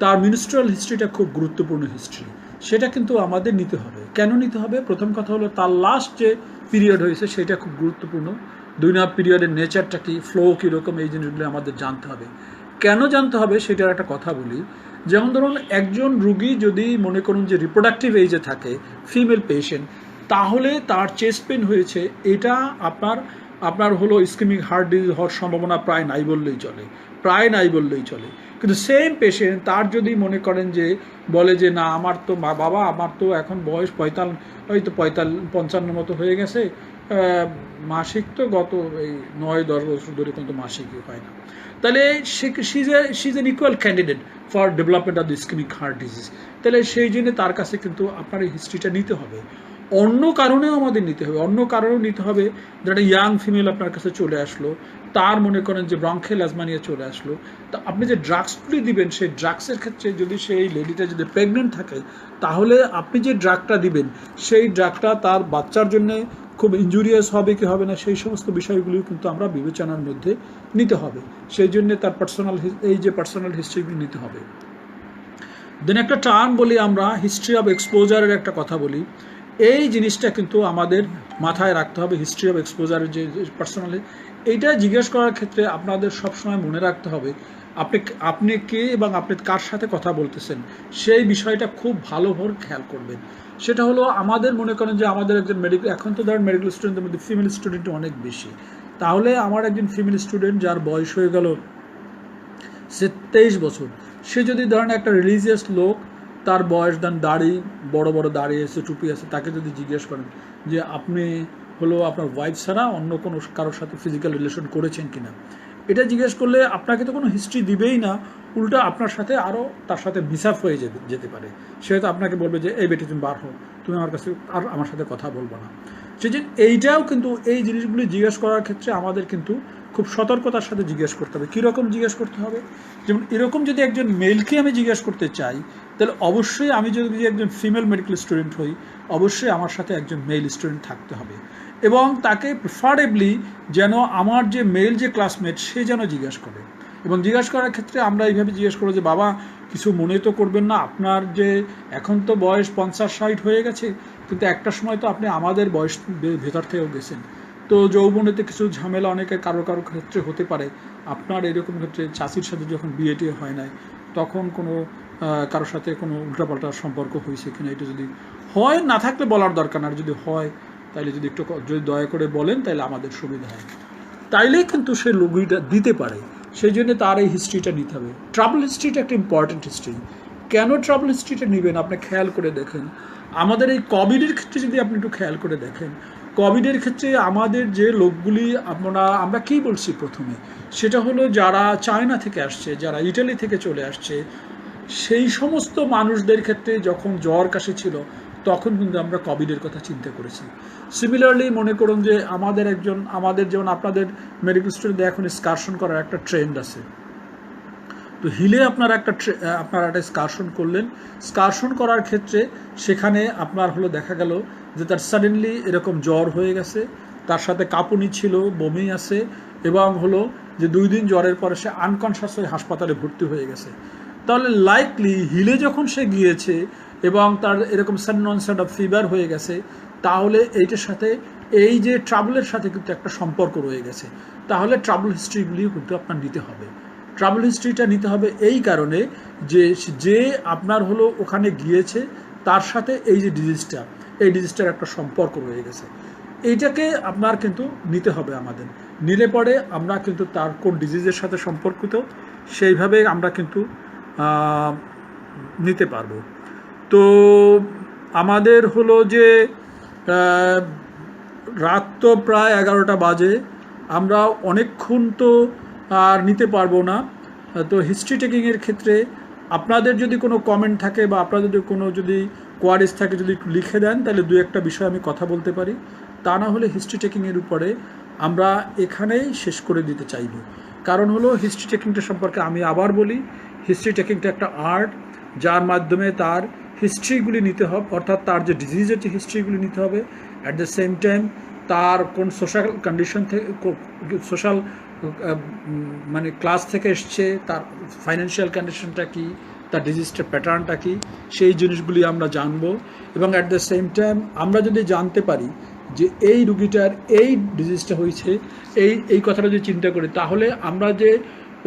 তার মিনস্ট্রুয়াল হিস্ট্রিটা খুব গুরুত্বপূর্ণ হিস্ট্রি, সেটা কিন্তু আমাদের নিতে হবে। কেন নিতে হবে? প্রথম কথা হলো তার লাস্ট যে পিরিয়ড হয়েছে সেটা খুব গুরুত্বপূর্ণ। 2 নম্বর পিরিয়ডের নেচারটা কি, ফ্লো কীরকম, এই জিনিসগুলো আমাদের জানতে হবে। কেন জানতে হবে সেটার একটা কথা বলি। যেমন ধরুন একজন রুগী যদি মনে করুন যে রিপ্রোডাক্টিভ এজে থাকে, ফিমেল পেশেন্ট, তাহলে তার চেস্ট পেন হয়েছে, এটা আপনার হলো ইসকেমিক হার্ট ডিজিজ হওয়ার সম্ভাবনা প্রায় নাই বললেই চলে। কিন্তু সেম পেশেন্ট তার যদি মনে করেন যে বলে যে না আমার তো বাবা আমার তো এখন বয়স 55 মতো হয়ে গেছে, মাসিক তো গত এই 9-10 বছর ধরে কিন্তু মাসিকই হয় না, তাহলে she is an equal candidate for development of the ischaemic heart disease. তাহলে সেই জন্য তার কাছে কিন্তু আপনার এই হিস্ট্রিটা নিতে হবে। অন্য কারণেও আমাদের নিতে হবে, যেটা ইয়াং ফিমেল আপনার কাছে চলে আসলো, তার মনে করেন যে ব্রঙ্কিয়াল অ্যাজমা নিয়ে চলে আসলো, তা আপনি যে ড্রাগসগুলি দিবেন সেই ড্রাগসের ক্ষেত্রে যদি সেই লেডিটা যদি প্রেগনেন্ট থাকে, তাহলে আপনি যে ড্রাগটা দিবেন সেই ড্রাগটা তার বাচ্চার জন্য খুব ইনজুরিয়াস হবে কি হবে না, সেই সমস্ত বিষয়গুলিও কিন্তু আমরা বিবেচনার মধ্যে নিতে হবে। সেই জন্য তার পার্সোনাল হিস্ট্রিগুলি নিতে হবে। দেন একটা টার্ম বলি আমরা, হিস্ট্রি অফ এক্সপোজারের একটা কথা বলি। এই জিনিসটা কিন্তু আমাদের মাথায় রাখতে হবে। হিস্ট্রি অফ এক্সপোজারের যে পার্সোনালি, এইটা জিজ্ঞেস করার ক্ষেত্রে আপনাদের সবসময় মনে রাখতে হবে আপনি কে এবং আপনি কার সাথে কথা বলতেছেন, সেই বিষয়টা খুব ভালোভাবে খেয়াল করবেন। সেটা হলো আমাদের মনে করেন যে আমাদের একজন এখন তো ধরেন মেডিকেল স্টুডেন্টের মধ্যে ফিমেল স্টুডেন্ট অনেক বেশি, তাহলে আমার একজন ফিমেল স্টুডেন্ট যার বয়স হয়ে গেল সে 23 বছর, সে যদি ধরেন একটা রিলিজিয়াস লোক, তার বয়স দেন দাড়ি, বড় বড় দাড়ি আছে, টুপি আছে, তাকে যদি জিজ্ঞেস করেন যে আপনি হলো আপনার ওয়াইফ ছাড়া অন্য কোনো কারোর সাথে ফিজিক্যাল রিলেশন করেছেন কিনা, এটা জিজ্ঞেস করলে আপনাকে তো কোনো হিস্ট্রি দিবেই না, উল্টা আপনার সাথে আরও তার সাথে মিসআপ হয়ে যেতে পারে। সে হয়তো আপনাকে বলবে যে এই বেটি তুমি বার হও, তুমি আমার কাছে আর আমার সাথে কথা বলবো না। সেই জন্য এইটাও কিন্তু এই জিনিসগুলি জিজ্ঞেস করার ক্ষেত্রে আমাদের কিন্তু খুব সতর্কতার সাথে জিজ্ঞেস করতে হবে। কীরকম জিজ্ঞেস করতে হবে? যেমন এরকম যদি একজন মেলকে আমি জিজ্ঞেস করতে চাই, তাহলে অবশ্যই আমি যদি একজন ফিমেল মেডিকেল স্টুডেন্ট হই, অবশ্যই আমার সাথে একজন মেল স্টুডেন্ট থাকতে হবে, এবং তাকে প্রিফারেবলি যেন আমার যে মেল যে ক্লাসমেট সে যেন জিজ্ঞেস করে। এবং জিজ্ঞেস করার ক্ষেত্রে আমরা এইভাবে জিজ্ঞেস করবো যে বাবা কিছু মনে তো করবেন না, আপনার যে এখন তো বয়স 50-60 হয়ে গেছে, কিন্তু একটা সময় তো আপনি আমাদের বয়স ভেতর থেকেও গেছেন, তো যৌবনেতে কিছু ঝামেলা অনেকের কারো ক্ষেত্রে হতে পারে। আপনার এরকম ক্ষেত্রে চাচির সাথে যখন বিয়েটি হয় নাই, তখন কোনো কারোর সাথে কোনো উল্টাপাল্টা সম্পর্ক হয়েছে কিনা, এটা যদি হয়, না থাকলে বলার দরকার না, যদি হয় তাইলে যদি একটু যদি দয়া করে বলেন তাহলে আমাদের সুবিধা হয়, তাইলেই কিন্তু সে রোগীটা দিতে পারে। সেই জন্য তার এই হিস্ট্রিটা নিতে হবে। ট্রাভেল হিস্ট্রিটা একটা ইম্পর্টেন্ট হিস্ট্রি। কেন ট্রাভেল হিস্ট্রিটা নেবেন আপনি খেয়াল করে দেখেন। আমাদের এই কোভিডের ক্ষেত্রে যদি আপনি একটু খেয়াল করে দেখেন, কোভিডের ক্ষেত্রে আমাদের যে লোকগুলি আমরা কী বলছি প্রথমে, সেটা হলো যারা চায়না থেকে আসছে, যারা ইটালি থেকে চলে আসছে, সেই সমস্ত মানুষদের ক্ষেত্রে যখন জ্বর কাশি ছিল তখন কিন্তু আমরা কোভিডের কথা চিন্তা করেছি। সিমিলারলি মনে করুন যে আমাদের যেমন আপনাদের মেডিকেল স্টুডেন্টদের এখন স্কারশন করার একটা ট্রেন্ড আছে, তো হিলে আপনারা একটা স্কারশন করলেন, স্কারশন করার ক্ষেত্রে সেখানে আপনার হলো দেখা গেল যে তার সাডেনলি এরকম জ্বর হয়ে গেছে, তার সাথে কাঁপুনি ছিল, বমি আছে, এবং হলো যে 2 দিন জ্বরের পরে সে আনকনশাস হয়ে হাসপাতালে ভর্তি হয়ে গেছে, তাহলে লাইকলি হিলে যখন সে গিয়েছে এবং তার এরকম সাডেন অনসেট অফ ফিভার হয়ে গেছে, তাহলে এইটার সাথে এই যে ট্রাভেলের সাথে কিন্তু একটা সম্পর্ক রয়ে গেছে। তাহলে ট্রাভেল হিস্ট্রিগুলিও কিন্তু আপনার নিতে হবে। ট্রাভেল হিস্ট্রিটা নিতে হবে এই কারণে যে আপনার হলো ওখানে গিয়েছে তার সাথে এই যে ডিজিজটার একটা সম্পর্ক রয়ে গেছে, এইটাকে আপনার কিন্তু নিতে হবে আমাদের। নিলে পরে আমরা কিন্তু তার কোন ডিজিজের সাথে সম্পর্কিত সেইভাবে আমরা কিন্তু নিতে পারবো। তো আমাদের হলো যে রাত তো প্রায় 11টা বাজে, আমরা অনেকক্ষণ তো আর নিতে পারবো না। তো হিস্ট্রি টেকিংয়ের ক্ষেত্রে আপনাদের যদি কোনো কমেন্ট থাকে বা আপনাদের কোনো যদি কোয়ারিজ থাকে, যদি একটু লিখে দেন, তাহলে 2-1টা বিষয় আমি কথা বলতে পারি। তা না হলে হিস্ট্রি টেকিংয়ের উপরে আমরা এখানেই শেষ করে দিতে চাইব। কারণ হলো হিস্ট্রি টেকিংটা সম্পর্কে আমি আবার বলি, হিস্ট্রি টেকিংটা একটা আর্ট, যার মাধ্যমে তার হিস্ট্রিগুলি নিতে হবে, অর্থাৎ তার যে ডিজিজের যে হিস্ট্রিগুলি নিতে হবে, অ্যাট দ্য সেম টাইম তার কোন সোশ্যাল কন্ডিশন থেকে, সোশ্যাল মানে ক্লাস থেকে এসছে, তার ফাইন্যান্সিয়াল কন্ডিশনটা কী, তার ডিজিজটার প্যাটার্নটা কী, সেই জিনিসগুলি আমরা জানবো। এবং অ্যাট দ্য সেম টাইম আমরা যদি জানতে পারি যে এই রুগীটার এই ডিজিজটা হয়েছে, এই কথাটা যদি চিন্তা করি, তাহলে আমরা যে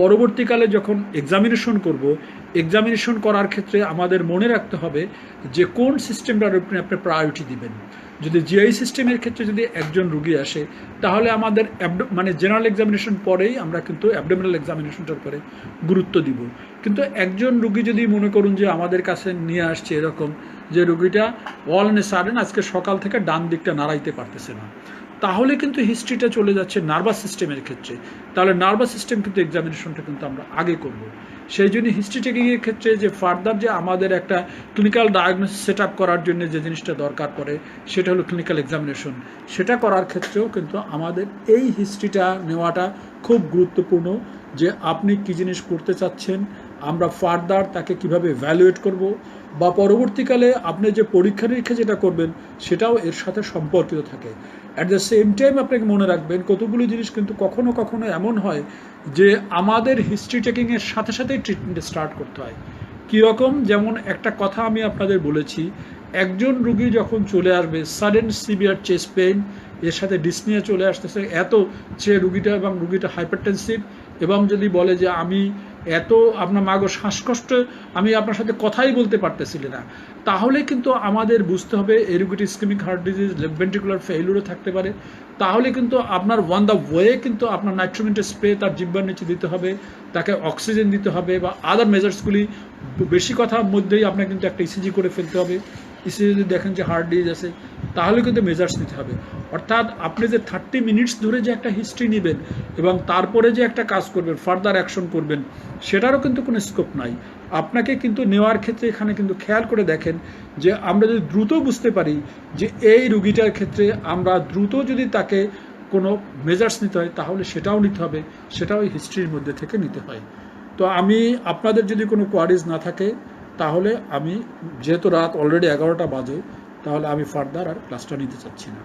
পরবর্তীকালে যখন এক্সামিনেশন করব, এক্সামিনেশন করার ক্ষেত্রে আমাদের মনে রাখতে হবে যে কোন সিস্টেমটার উপরে আপনি প্রায়োরিটি দিবেন। যদি জিআই সিস্টেমের ক্ষেত্রে যদি একজন রুগী আসে, তাহলে আমাদের মানে জেনারেল এক্সামিনেশন পরেই আমরা কিন্তু অ্যাবডোমিনাল এক্সামিনেশনটার পরে গুরুত্ব দিব। কিন্তু একজন রুগী যদি মনে করুন যে আমাদের কাছে নিয়ে আসছে এরকম যে রুগীটা অল অন এ সাডেন আজকে সকাল থেকে ডান দিকটা নাড়াইতে পারতেছে না, তাহলে কিন্তু হিস্ট্রিটা চলে যাচ্ছে নার্ভাস সিস্টেমের ক্ষেত্রে। তাহলে নার্ভাস সিস্টেম কিন্তু এক্সামিনেশনটা কিন্তু আমরা আগে করব। সেই জন্য হিস্ট্রি টেকিংয়ের ক্ষেত্রে যে ফার্দার যে আমাদের একটা ক্লিনিক্যাল ডায়াগনোসিস সেট আপ করার জন্য যে জিনিসটা দরকার পড়ে, সেটা হলো ক্লিনিক্যাল এক্সামিনেশন। সেটা করার ক্ষেত্রেও কিন্তু আমাদের এই হিস্ট্রিটা নেওয়াটা খুব গুরুত্বপূর্ণ, যে আপনি কী জিনিস করতে চাচ্ছেন, আমরা ফার্দার তাকে কিভাবে ভ্যালুয়েট করব, বা পরবর্তীকালে আপনি যে পরীক্ষা নিরীক্ষা যেটা করবেন সেটাও এর সাথে সম্পর্কিত থাকে। অ্যাট দ্য সেম টাইম আপনাকে মনে রাখবেন কতগুলো জিনিস কিন্তু কখনো কখনো এমন হয় যে আমাদের হিস্ট্রি টেকিংয়ের সাথে সাথেই ট্রিটমেন্ট স্টার্ট করতে হয়। কীরকম, যেমন একটা কথা আমি আপনাদের বলেছি, একজন রুগী যখন চলে আসবে সাডেন সিভিয়ার চেস্ট পেইন, এর সাথে ডিসনিয়া চলে আসতেছে, এত সে রুগীটা এবং রুগীটা হাইপারটেনসিভ, এবং যদি বলে যে আমি এত আপনার মাগো শ্বাসকষ্ট, আমি আপনার সাথে কথাই বলতে পারতেছিলি না, তাহলে কিন্তু আমাদের বুঝতে হবে এই রুগীটি ischemic heart disease, left ventricular ফেইলিউরও থাকতে পারে। তাহলে কিন্তু আপনার ওয়ান দ্য ওয়ে কিন্তু আপনার নাইট্রোমেন্টের স্প্রে তার জিহ্বার নিচে দিতে হবে, তাকে অক্সিজেন দিতে হবে, বা আদার মেজার্সগুলি বেশি কথার মধ্যেই আপনার কিন্তু একটা ইসিজি করে ফেলতে হবে। ইসিজি যদি দেখেন যে হার্ট ডিজিজ আছে, তাহলে কিন্তু মেজার্স নিতে হবে। অর্থাৎ আপনি যে 30 মিনিটস ধরে যে একটা হিস্ট্রি নেবেন এবং তারপরে যে একটা কাজ করবেন, ফার্দার অ্যাকশন করবেন, সেটারও কিন্তু কোনো স্কোপ নাই। আপনাকে কিন্তু নেওয়ার ক্ষেত্রে এখানে কিন্তু খেয়াল করে দেখেন যে আমরা যদি দ্রুত বুঝতে পারি যে এই রুগীটার ক্ষেত্রে আমরা দ্রুত যদি তাকে কোনো মেজার্স নিতে হয়, তাহলে সেটাও নিতে হবে, সেটাও এই হিস্ট্রির মধ্যে থেকে নিতে হয়। তো আমি আপনাদের যদি কোনো কোয়ারিজ না থাকে, তাহলে আমি যেহেতু রাত অলরেডি 11টা বাজে, তাহলে আমি ফার্দার আর ক্লাসটা নিতে চাচ্ছি না।